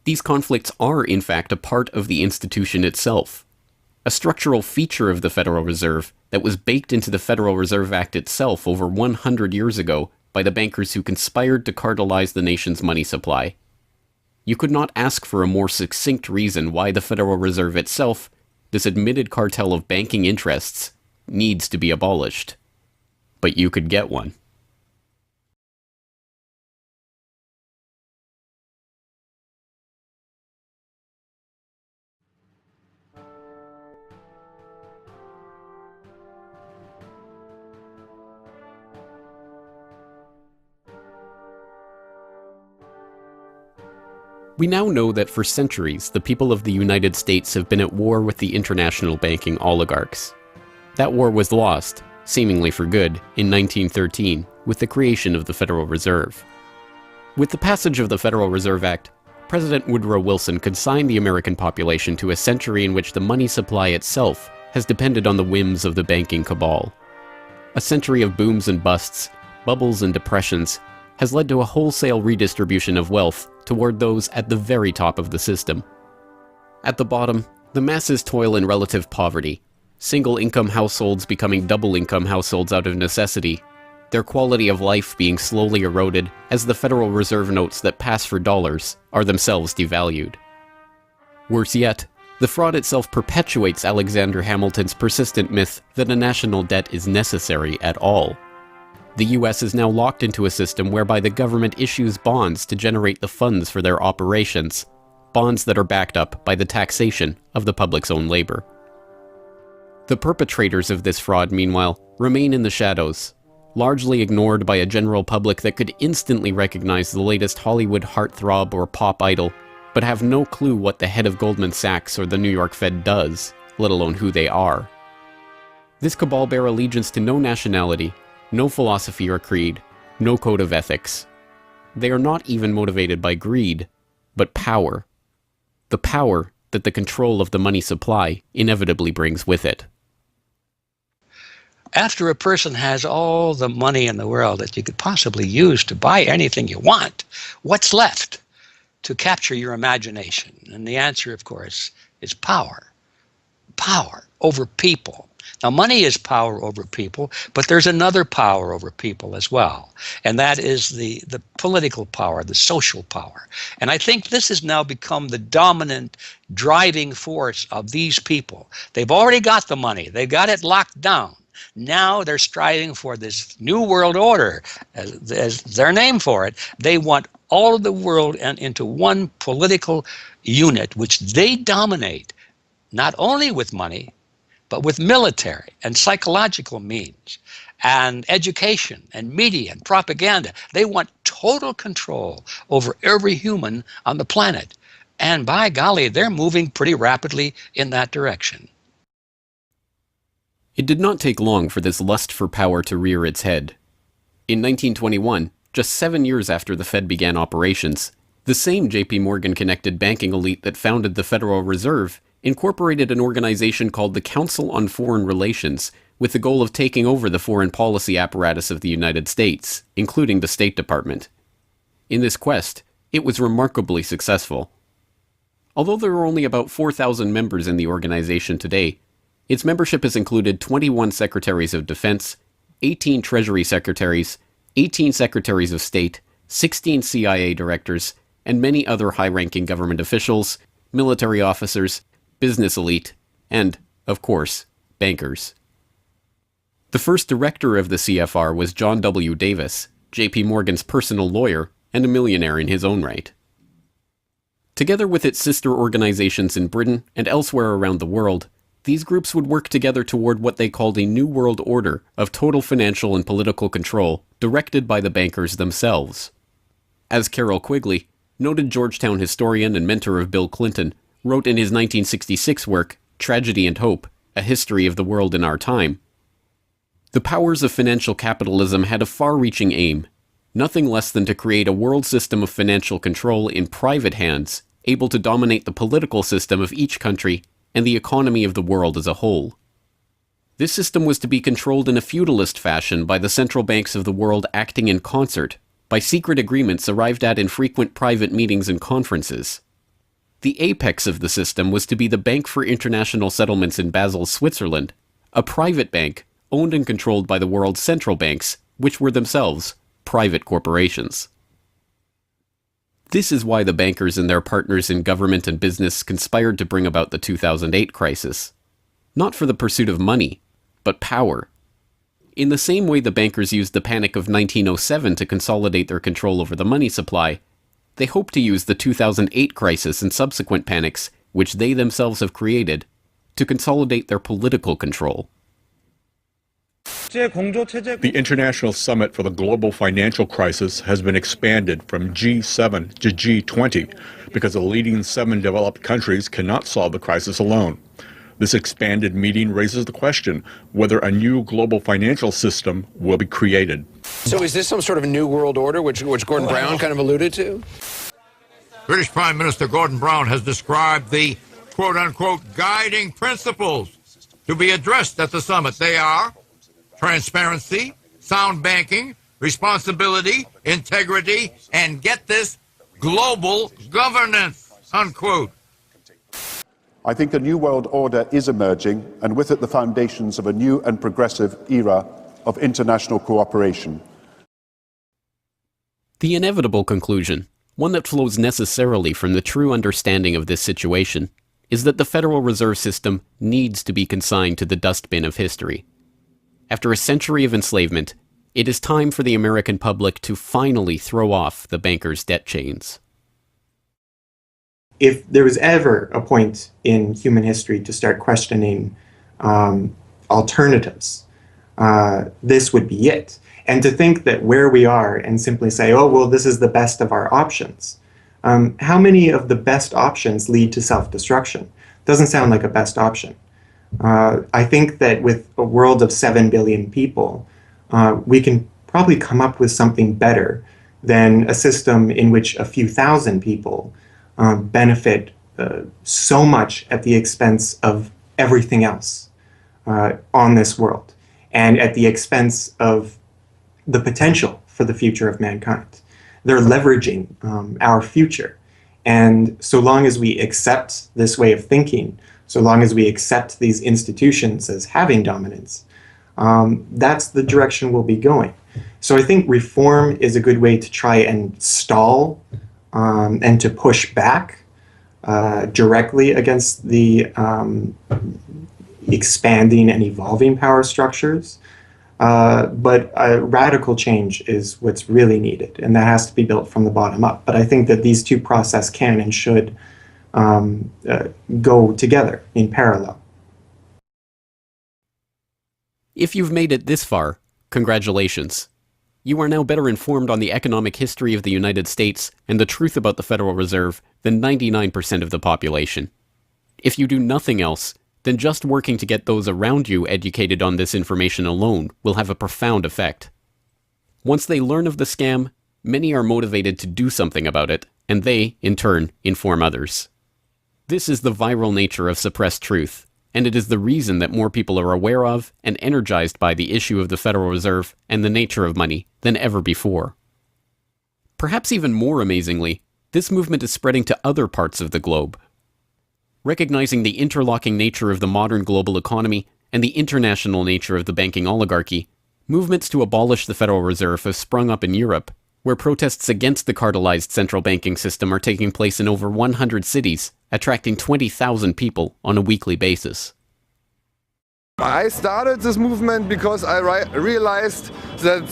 These conflicts are, in fact, a part of the institution itself. A structural feature of the Federal Reserve that was baked into the Federal Reserve Act itself over 100 years ago by the bankers who conspired to cartelize the nation's money supply. You could not ask for a more succinct reason why the Federal Reserve itself, this admitted cartel of banking interests, needs to be abolished. But you could get one. We now know that for centuries, the people of the United States have been at war with the international banking oligarchs. That war was lost, seemingly for good, in 1913, with the creation of the Federal Reserve. With the passage of the Federal Reserve Act, President Woodrow Wilson consigned the American population to a century in which the money supply itself has depended on the whims of the banking cabal. A century of booms and busts, bubbles and depressions, has led to a wholesale redistribution of wealth toward those at the very top of the system. At the bottom, the masses toil in relative poverty, single-income households becoming double-income households out of necessity, their quality of life being slowly eroded as the Federal Reserve notes that pass for dollars are themselves devalued. Worse yet, the fraud itself perpetuates Alexander Hamilton's persistent myth that a national debt is necessary at all. The US is now locked into a system whereby the government issues bonds to generate the funds for their operations, bonds that are backed up by the taxation of the public's own labor. The perpetrators of this fraud, meanwhile, remain in the shadows, largely ignored by a general public that could instantly recognize the latest Hollywood heartthrob or pop idol, but have no clue what the head of Goldman Sachs or the New York Fed does, let alone who they are. This cabal bear allegiance to no nationality, no philosophy or creed, no code of ethics. They are not even motivated by greed, but power. The power that the control of the money supply inevitably brings with it. After a person has all the money in the world that you could possibly use to buy anything you want, what's left to capture your imagination? And the answer, of course, is power. Power over people. Now, money is power over people, but there's another power over people as well, and that is the political power, the social power. And I think this has now become the dominant driving force of these people. They've already got the money. They've got it locked down. Now they're striving for this new world order, as their name for it. They want all of the world into one political unit, which they dominate, not only with money, but with military and psychological means and education and media and propaganda. They want total control over every human on the planet. And by golly, they're moving pretty rapidly in that direction. It did not take long for this lust for power to rear its head. In 1921, just 7 years after the Fed began operations, the same J.P. Morgan-connected banking elite that founded the Federal Reserve incorporated an organization called the Council on Foreign Relations with the goal of taking over the foreign policy apparatus of the United States, including the State Department. In this quest, it was remarkably successful. Although there are only about 4,000 members in the organization today, its membership has included 21 Secretaries of Defense, 18 Treasury Secretaries, 18 Secretaries of State, 16 CIA directors, and many other high-ranking government officials, military officers, business elite, and, of course, bankers. The first director of the CFR was John W. Davis, J.P. Morgan's personal lawyer and a millionaire in his own right. Together with its sister organizations in Britain and elsewhere around the world, these groups would work together toward what they called a New World Order of total financial and political control directed by the bankers themselves. As Carroll Quigley, noted Georgetown historian and mentor of Bill Clinton, wrote in his 1966 work, Tragedy and Hope, A History of the World in Our Time, the powers of financial capitalism had a far-reaching aim, Nothing less than to create a world system of financial control in private hands, able to dominate the political system of each country and the economy of the world as a whole. This system was to be controlled in a feudalist fashion by the central banks of the world acting in concert, by secret agreements arrived at in frequent private meetings and conferences. The apex of the system was to be the Bank for International Settlements in Basel, Switzerland, a private bank owned and controlled by the world's central banks, which were themselves private corporations. This is why the bankers and their partners in government and business conspired to bring about the 2008 crisis. Not for the pursuit of money, but power. In the same way the bankers used the panic of 1907 to consolidate their control over the money supply, they hope to use the 2008 crisis and subsequent panics, which they themselves have created, to consolidate their political control. The International Summit for the Global Financial Crisis has been expanded from G7 to G20 because the leading 7 developed countries cannot solve the crisis alone. This expanded meeting raises the question whether a new global financial system will be created. So is this some sort of new world order, which Gordon Brown kind of alluded to? British Prime Minister Gordon Brown has described the quote-unquote guiding principles to be addressed at the summit. They are transparency, sound banking, responsibility, integrity, and get this, global governance, unquote. I think a new world order is emerging, and with it the foundations of a new and progressive era of international cooperation. The inevitable conclusion, one that flows necessarily from the true understanding of this situation, is that the Federal Reserve System needs to be consigned to the dustbin of history. After a century of enslavement, it is time for the American public to finally throw off the bankers' debt chains. If there was ever a point in human history to start questioning alternatives, this would be it. And to think that where we are and simply say, oh, well, this is the best of our options. How many of the best options lead to self-destruction? Doesn't sound like a best option. I think that with a world of 7 billion people, we can probably come up with something better than a system in which a few thousand people benefit so much at the expense of everything else on this world, and at the expense of the potential for the future of mankind. They're leveraging our future. And so long as we accept this way of thinking, so long as we accept these institutions as having dominance, that's the direction we'll be going. So I think reform is a good way to try and stall and to push back directly against the expanding and evolving power structures. But a radical change is what's really needed, and that has to be built from the bottom up. But I think that these two processes can and should go together in parallel. If you've made it this far, congratulations. You are now better informed on the economic history of the United States and the truth about the Federal Reserve than 99% of the population. If you do nothing else, then just working to get those around you educated on this information alone will have a profound effect. Once they learn of the scam, many are motivated to do something about it, and they, in turn, inform others. This is the viral nature of suppressed truth, and it is the reason that more people are aware of and energized by the issue of the Federal Reserve and the nature of money than ever before. Perhaps even more amazingly, this movement is spreading to other parts of the globe. Recognizing the interlocking nature of the modern global economy and the international nature of the banking oligarchy, movements to abolish the Federal Reserve have sprung up in Europe, where protests against the cartelized central banking system are taking place in over 100 cities, attracting 20,000 people on a weekly basis. I started this movement because I realized that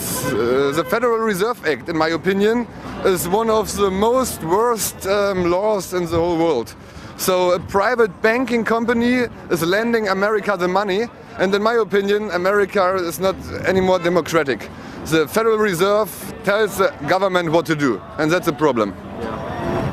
the Federal Reserve Act, in my opinion, is one of the most worst laws in the whole world. So a private banking company is lending America the money, and in my opinion, America is not any more democratic. The Federal Reserve tells the government what to do, and that's a problem.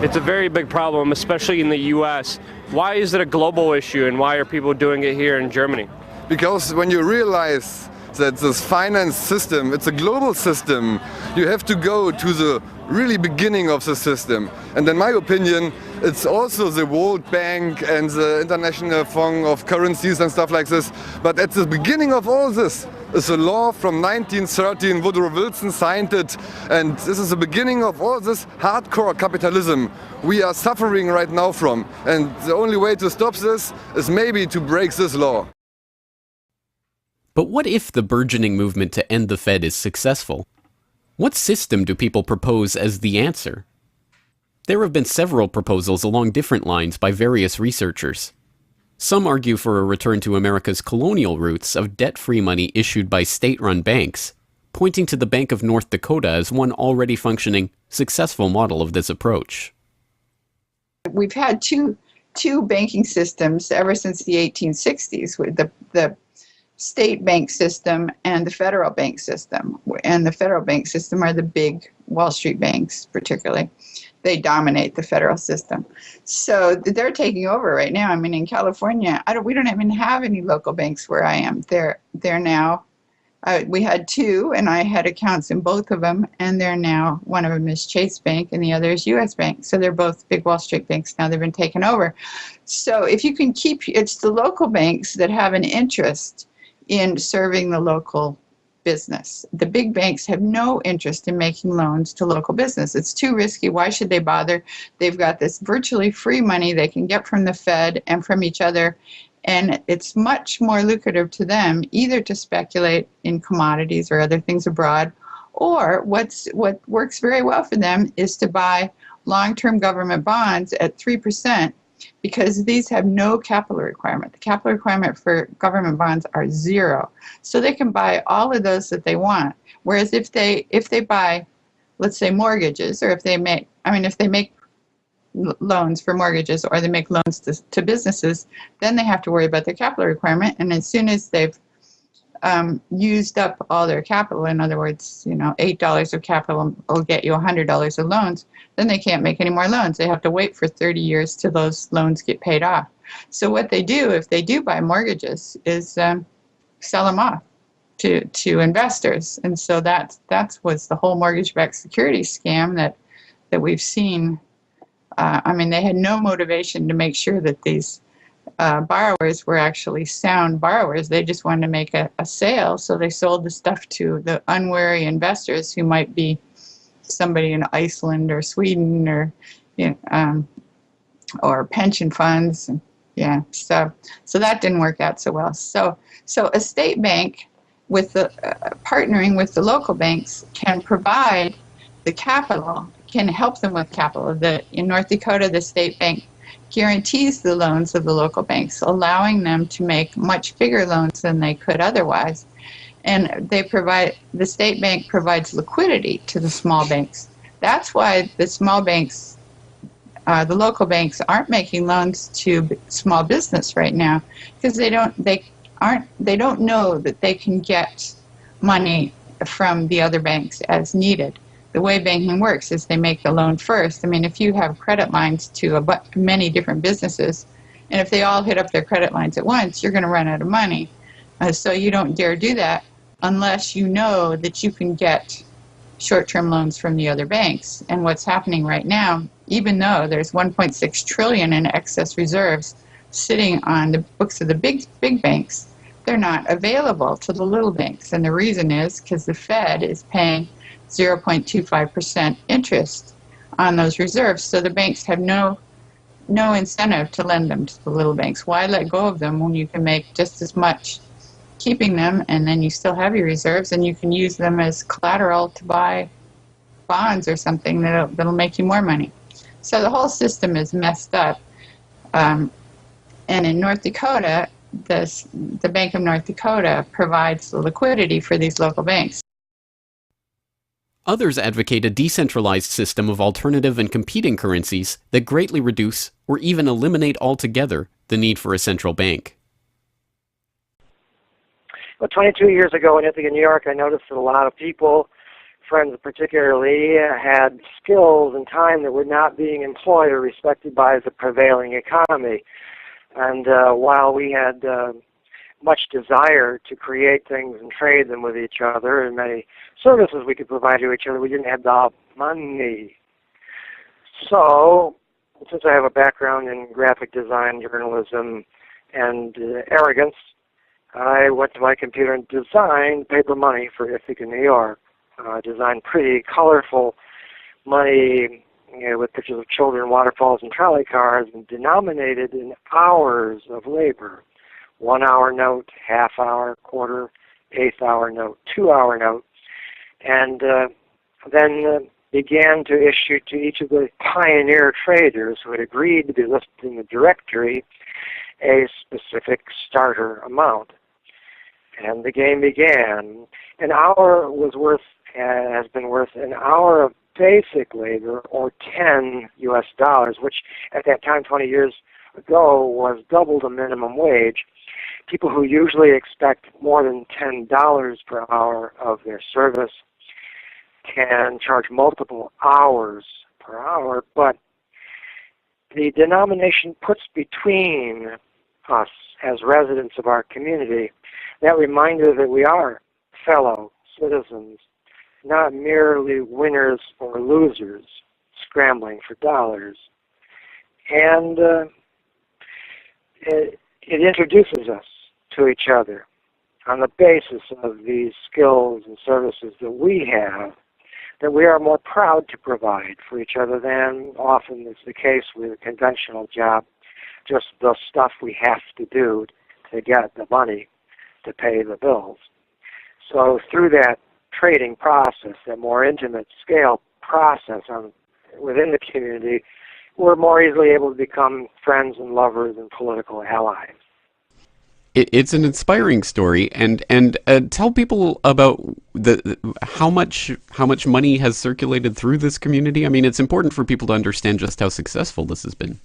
It's a very big problem, especially in the US. Why is it a global issue, and why are people doing it here in Germany? Because when you realize that this finance system, it's a global system. You have to go to the really beginning of the system. And in my opinion, it's also the World Bank and the International Fund of Currencies and stuff like this. But at the beginning of all this is a law from 1913. Woodrow Wilson signed it. And this is the beginning of all this hardcore capitalism we are suffering right now from. And the only way to stop this is maybe to break this law. But what if the burgeoning movement to end the Fed is successful? What system do people propose as the answer? There have been several proposals along different lines by various researchers. Some argue for a return to America's colonial roots of debt-free money issued by state-run banks, pointing to the Bank of North Dakota as one already functioning, successful model of this approach. We've had two banking systems ever since the 1860s, with the state bank system and the federal bank system. And the federal bank system are the big Wall Street banks, particularly. They dominate the federal system. So they're taking over right now. I mean, in California, we don't even have any local banks where I am. They're now, we had two, and I had accounts in both of them, and they're now, one of them is Chase Bank and the other is U.S. Bank. So they're both big Wall Street banks now. They've been taken over. So if you can keep, it's the local banks that have an interest in serving the local business. The big banks have no interest in making loans to local business. It's too risky. Why should they bother? They've got this virtually free money they can get from the Fed and from each other, and it's much more lucrative to them either to speculate in commodities or other things abroad, or what works very well for them is to buy long-term government bonds at 3%, because these have no capital requirement. The capital requirement for government bonds are zero. So they can buy all of those that they want. Whereas if they buy, let's say, mortgages, or if they make loans for mortgages, or they make loans to businesses, then they have to worry about their capital requirement. And as soon as they've used up all their capital, in other words, $8 of capital will get you $100 of loans, then they can't make any more loans. They have to wait for 30 years till those loans get paid off. So what they do, if they do buy mortgages, is sell them off to investors. And so that was the whole mortgage-backed securities scam that we've seen. I mean, they had no motivation to make sure that these borrowers were actually sound borrowers. They just wanted to make a sale, so they sold the stuff to the unwary investors who might be somebody in Iceland or Sweden or pension funds. Yeah, so that didn't work out so well. So a state bank with the partnering with the local banks can provide the capital, can help them with capital. In North Dakota, the state bank guarantees the loans of the local banks, allowing them to make much bigger loans than they could otherwise. And the state bank provides liquidity to the small banks. That's why the small banks, the local banks, aren't making loans to small business right now, because they don't know that they can get money from the other banks as needed. The way banking works is they make the loan first. I mean, if you have credit lines to many different businesses, and if they all hit up their credit lines at once, you're going to run out of money. So you don't dare do that unless you know that you can get short-term loans from the other banks. And what's happening right now, even though there's $1.6 trillion in excess reserves sitting on the books of the big banks, they're not available to the little banks. And the reason is because the Fed is paying 0.25% interest on those reserves. So the banks have no incentive to lend them to the little banks. Why let go of them when you can make just as much keeping them, and then you still have your reserves, and you can use them as collateral to buy bonds or something that'll make you more money. So the whole system is messed up. And in North Dakota, the Bank of North Dakota provides the liquidity for these local banks. Others advocate a decentralized system of alternative and competing currencies that greatly reduce or even eliminate altogether the need for a central bank. Well, 22 years ago in Ithaca, New York, I noticed that a lot of people, friends particularly, had skills and time that were not being employed or respected by the prevailing economy. And while we had much desire to create things and trade them with each other, and many services we could provide to each other. We didn't have the money. So, since I have a background in graphic design, journalism, and arrogance, I went to my computer and designed paper money for Ithaca, New York. Designed pretty colorful money, with pictures of children, waterfalls, and trolley cars, and denominated in hours of labor. 1 hour note, half hour, quarter, eighth hour note, 2 hour note, and then began to issue to each of the pioneer traders who had agreed to be listed in the directory a specific starter amount. And the game began. An hour has been worth an hour of basic labor, or 10 US dollars, which at that time, 20 years ago, was double the minimum wage. People who usually expect more than $10 per hour of their service can charge multiple hours per hour, but the denomination puts between us as residents of our community that reminder that we are fellow citizens, not merely winners or losers scrambling for dollars. And it introduces us to each other on the basis of these skills and services that we have, that we are more proud to provide for each other than often is the case with a conventional job, just the stuff we have to do to get the money to pay the bills. So through that trading process, that more intimate scale process within the community, we're more easily able to become friends and lovers and political allies. It's an inspiring story, and tell people about how much money has circulated through this community. I mean, it's important for people to understand just how successful this has been.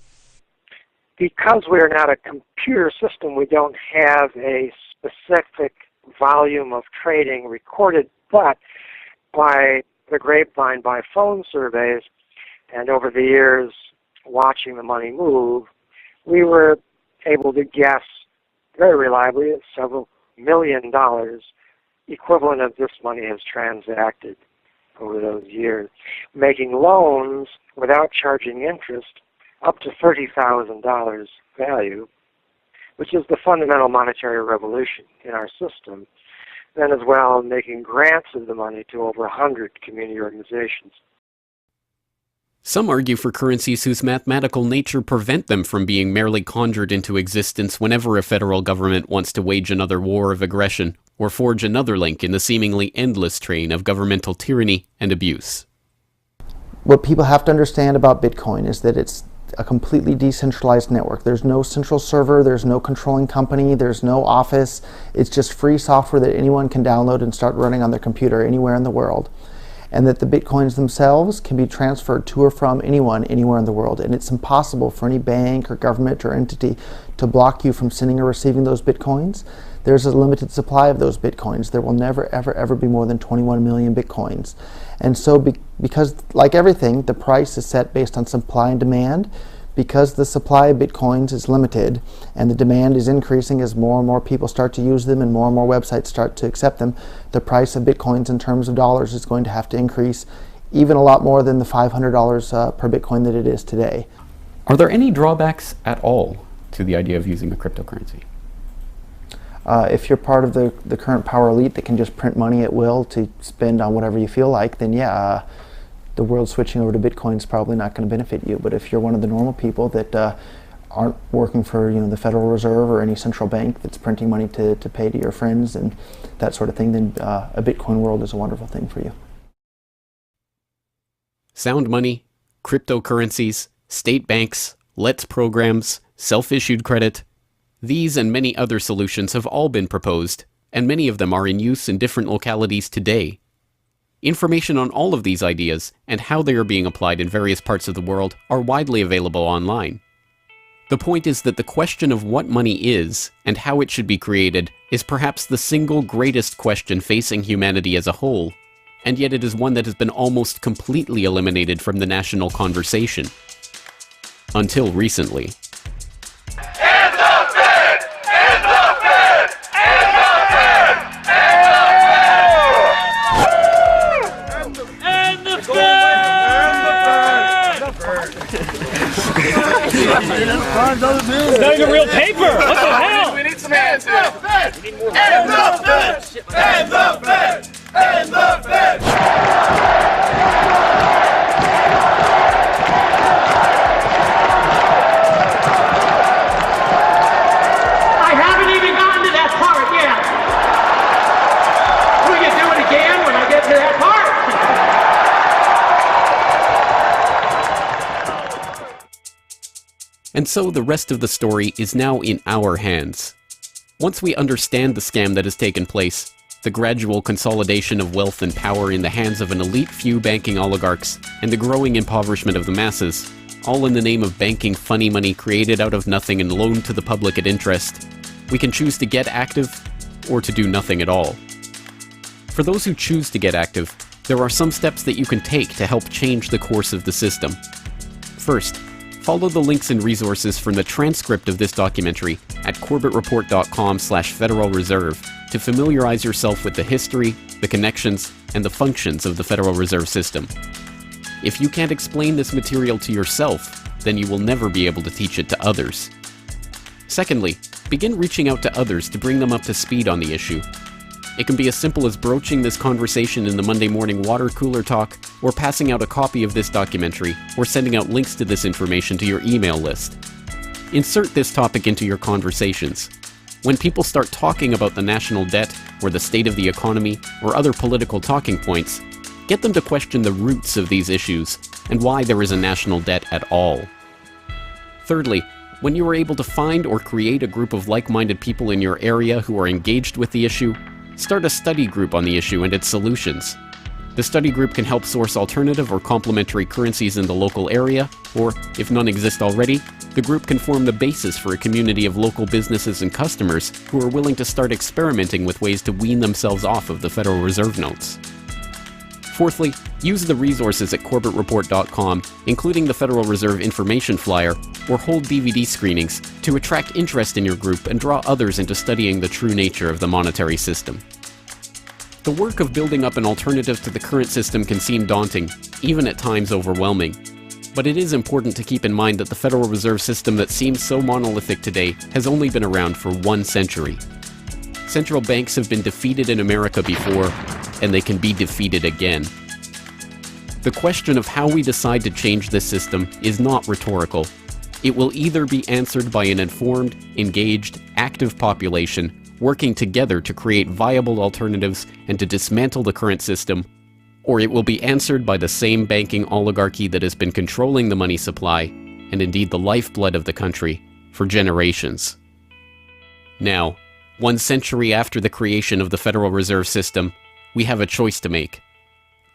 Because we're not a computer system, we don't have a specific volume of trading recorded, but by the grapevine, by phone surveys, and over the years watching the money move, we were able to guess very reliably that several $1 million equivalent of this money has transacted over those years, making loans without charging interest up to $30,000 value, which is the fundamental monetary revolution in our system. Then as well, making grants of the money to over 100 community organizations. Some argue for currencies whose mathematical nature prevent them from being merely conjured into existence whenever a federal government wants to wage another war of aggression or forge another link in the seemingly endless train of governmental tyranny and abuse. What people have to understand about Bitcoin is that it's a completely decentralized network. There's no central server, there's no controlling company, there's no office. It's just free software that anyone can download and start running on their computer anywhere in the world. And that the Bitcoins themselves can be transferred to or from anyone, anywhere in the world. And it's impossible for any bank or government or entity to block you from sending or receiving those Bitcoins. There's a limited supply of those Bitcoins. There will never, ever, ever be more than 21 million Bitcoins. And so because, like everything, the price is set based on supply and demand, because the supply of Bitcoins is limited and the demand is increasing as more and more people start to use them and more websites start to accept them, the price of Bitcoins in terms of dollars is going to have to increase even a lot more than the $500 per Bitcoin that it is today. Are there any drawbacks at all to the idea of using a cryptocurrency? If you're part of the current power elite that can just print money at will to spend on whatever you feel like, then yeah, the world switching over to Bitcoin is probably not going to benefit you. But if you're one of the normal people that aren't working for the Federal Reserve or any central bank that's printing money to pay to your friends and that sort of thing, then a Bitcoin world is a wonderful thing for you. Sound money, cryptocurrencies, state banks, LETS programs, self-issued credit. These and many other solutions have all been proposed, and many of them are in use in different localities today. Information on all of these ideas and how they are being applied in various parts of the world are widely available online. The point is that the question of what money is and how it should be created is perhaps the single greatest question facing humanity as a whole, and yet it is one that has been almost completely eliminated from the national conversation. Until recently. End the Fed! End the Fed! And the Fed! And the Fed! And the Fed! And the Fed! I haven't even gotten to that part yet. We can do it again when I get to that part. And so the rest of the story is now in our hands. Once we understand the scam that has taken place, the gradual consolidation of wealth and power in the hands of an elite few banking oligarchs, and the growing impoverishment of the masses, all in the name of banking funny money created out of nothing and loaned to the public at interest, we can choose to get active or to do nothing at all. For those who choose to get active, there are some steps that you can take to help change the course of the system. First, follow the links and resources from the transcript of this documentary at corbettreport.com/Federal Reserve to familiarize yourself with the history, the connections, and the functions of the Federal Reserve System. If you can't explain this material to yourself, then you will never be able to teach it to others. Secondly, begin reaching out to others to bring them up to speed on the issue. It can be as simple as broaching this conversation in the Monday morning water cooler talk, or passing out a copy of this documentary, or sending out links to this information to your email list. Insert this topic into your conversations. When people start talking about the national debt, or the state of the economy, or other political talking points, get them to question the roots of these issues, and why there is a national debt at all. Thirdly, when you are able to find or create a group of like-minded people in your area who are engaged with the issue, start a study group on the issue and its solutions. The study group can help source alternative or complementary currencies in the local area, or, if none exist already, the group can form the basis for a community of local businesses and customers who are willing to start experimenting with ways to wean themselves off of the Federal Reserve notes. Fourthly, use the resources at corbettreport.com, including the Federal Reserve information flyer, or hold DVD screenings to attract interest in your group and draw others into studying the true nature of the monetary system. The work of building up an alternative to the current system can seem daunting, even at times overwhelming. But it is important to keep in mind that the Federal Reserve System that seems so monolithic today has only been around for 1 century. Central banks have been defeated in America before, and they can be defeated again. The question of how we decide to change this system is not rhetorical. It will either be answered by an informed, engaged, active population working together to create viable alternatives and to dismantle the current system, or it will be answered by the same banking oligarchy that has been controlling the money supply, and indeed the lifeblood of the country, for generations. Now, 1 century after the creation of the Federal Reserve System, we have a choice to make.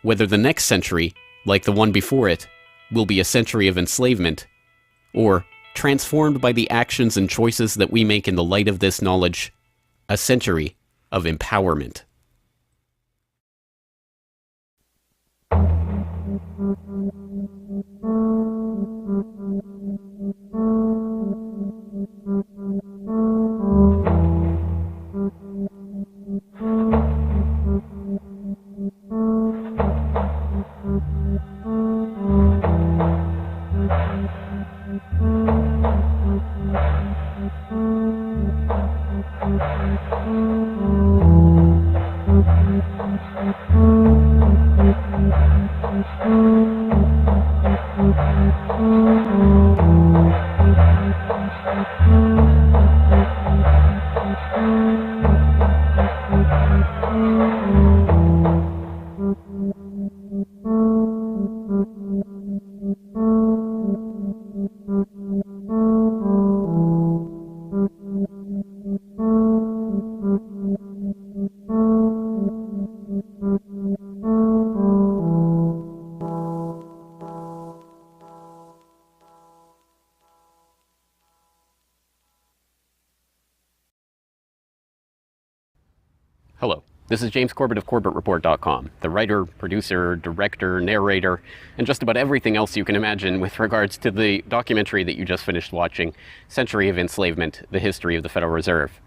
Whether the next century, like the one before it, will be a century of enslavement, or, transformed by the actions and choices that we make in the light of this knowledge, a century of empowerment. Hello, this is James Corbett of CorbettReport.com, the writer, producer, director, narrator, and just about everything else you can imagine with regards to the documentary that you just finished watching, Century of Enslavement, The History of the Federal Reserve.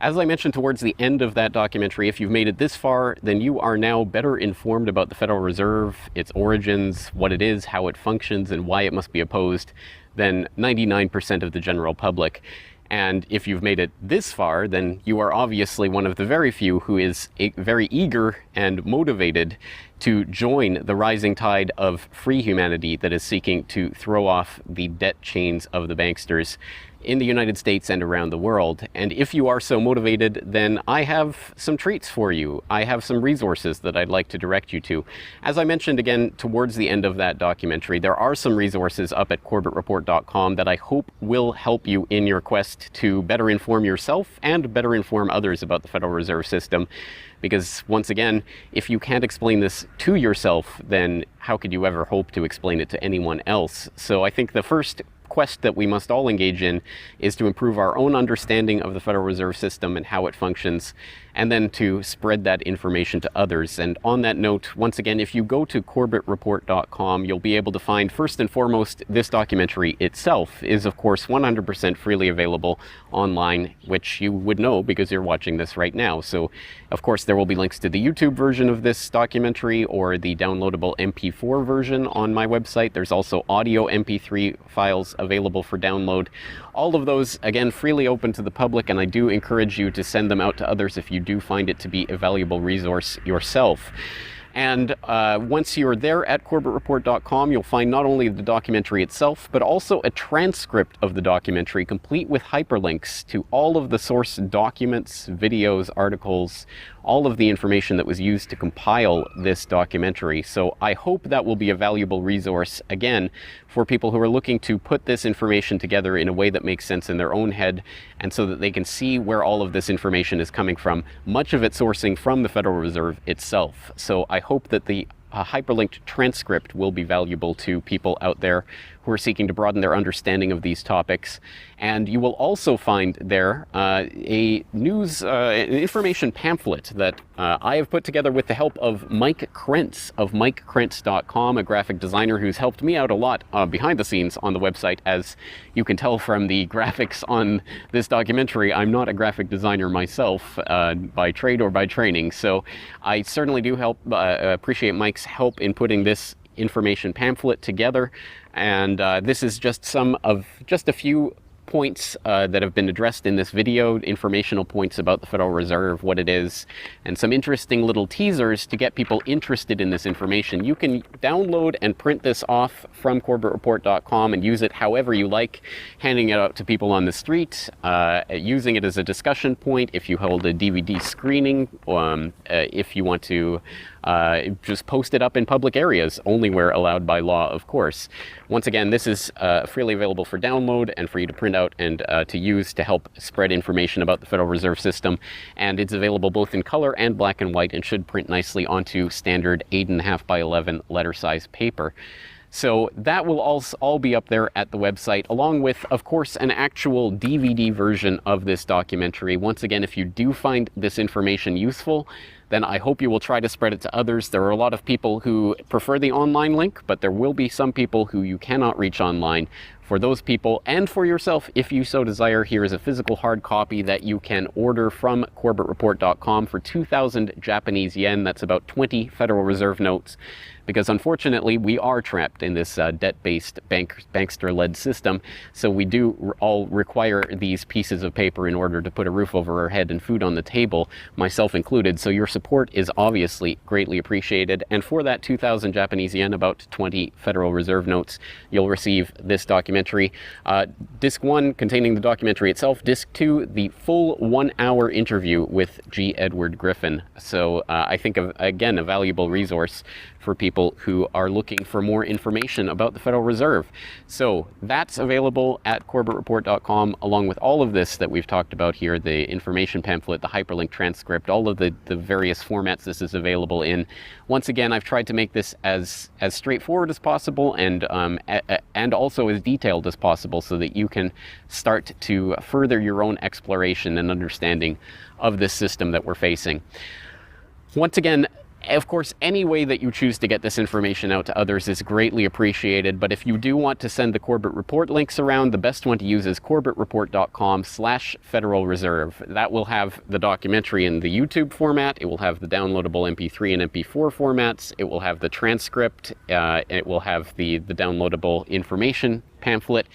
As I mentioned towards the end of that documentary, if you've made it this far, then you are now better informed about the Federal Reserve, its origins, what it is, how it functions, and why it must be opposed than 99% of the general public. And if you've made it this far, then you are obviously one of the very few who is very eager and motivated to join the rising tide of free humanity that is seeking to throw off the debt chains of the banksters in the United States and around the world. And if you are so motivated, then I have some treats for you. I have some resources that I'd like to direct you to. As I mentioned again towards the end of that documentary, there are some resources up at CorbettReport.com that I hope will help you in your quest to better inform yourself and better inform others about the Federal Reserve System. Because once again, if you can't explain this to yourself, then how could you ever hope to explain it to anyone else? So I think the first quest that we must all engage in is to improve our own understanding of the Federal Reserve System and how it functions, and then to spread that information to others. And on that note, once again, if you go to CorbettReport.com, you'll be able to find, first and foremost, this documentary itself is, of course, 100% freely available online, which you would know because you're watching this right now. So, of course, there will be links to the YouTube version of this documentary or the downloadable MP4 version on my website. There's also audio MP3 files available for download. All of those, again, freely open to the public, and I do encourage you to send them out to others if you do find it to be a valuable resource yourself. And once you're there at CorbettReport.com, you'll find not only the documentary itself, but also a transcript of the documentary, complete with hyperlinks to all of the source documents, videos, articles, all of the information that was used to compile this documentary. So I hope that will be a valuable resource, again, for people who are looking to put this information together in a way that makes sense in their own head, and so that they can see where all of this information is coming from, much of it sourcing from the Federal Reserve itself. So I hope that the hyperlinked transcript will be valuable to people out there who are seeking to broaden their understanding of these topics. And you will also find there a news information pamphlet that I have put together with the help of Mike Krentz of MikeKrentz.com, a graphic designer who's helped me out a lot behind the scenes on the website. As you can tell from the graphics on this documentary, I'm not a graphic designer myself by trade or by training. So I certainly do appreciate Mike's help in putting this information pamphlet together. And this is just a few points that have been addressed in this video, informational points about the Federal Reserve, what it is, and some interesting little teasers to get people interested in this information. You can download and print this off from CorbettReport.com and use it however you like, handing it out to people on the street, using it as a discussion point if you hold a DVD screening, if you want to just post it up in public areas, only where allowed by law, of course. Once again, this is freely available for download and for you to print out and to use to help spread information about the Federal Reserve System. And it's available both in color and black and white, and should print nicely onto standard 8.5 by 11 letter size paper. So that will all be up there at the website, along with, of course, an actual DVD version of this documentary. Once again, if you do find this information useful, then I hope you will try to spread it to others. There are a lot of people who prefer the online link, but there will be some people who you cannot reach online. For those people, and for yourself, if you so desire, here is a physical hard copy that you can order from CorbettReport.com for 2,000 Japanese yen. That's about 20 Federal Reserve notes. Because unfortunately, we are trapped in this debt-based bankster-led system. So we do all require these pieces of paper in order to put a roof over our head and food on the table, myself included. So your support is obviously greatly appreciated. And for that 2,000 Japanese yen, about 20 Federal Reserve notes, you'll receive this documentary. Disc 1 containing the documentary itself. Disc 2, the full 1-hour interview with G. Edward Griffin. So I think, again, a valuable resource for people who are looking for more information about the Federal Reserve. So that's available at CorbettReport.com, along with all of this that we've talked about here, the information pamphlet, the hyperlink transcript, all of the various formats this is available in. Once again, I've tried to make this as straightforward as possible and also as detailed as possible, so that you can start to further your own exploration and understanding of this system that we're facing. Once again, of course, any way that you choose to get this information out to others is greatly appreciated, but if you do want to send the Corbett Report links around, the best one to use is CorbettReport.com/Federal Reserve. That will have the documentary in the YouTube format, it will have the downloadable MP3 and MP4 formats, it will have the transcript, it will have the downloadable information pamphlet,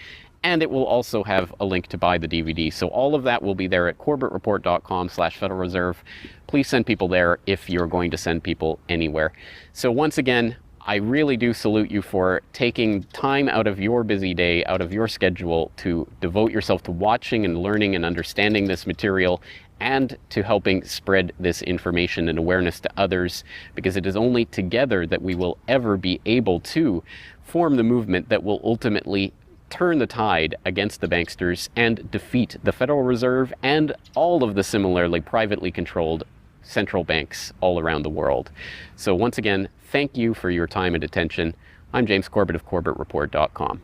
And it will also have a link to buy the DVD. So all of that will be there at corbettreport.com/Federal Reserve. Please send people there if you're going to send people anywhere. So once again, I really do salute you for taking time out of your busy day, out of your schedule, to devote yourself to watching and learning and understanding this material, and to helping spread this information and awareness to others, because it is only together that we will ever be able to form the movement that will ultimately turn the tide against the banksters and defeat the Federal Reserve and all of the similarly privately controlled central banks all around the world. So once again, thank you for your time and attention. I'm James Corbett of CorbettReport.com.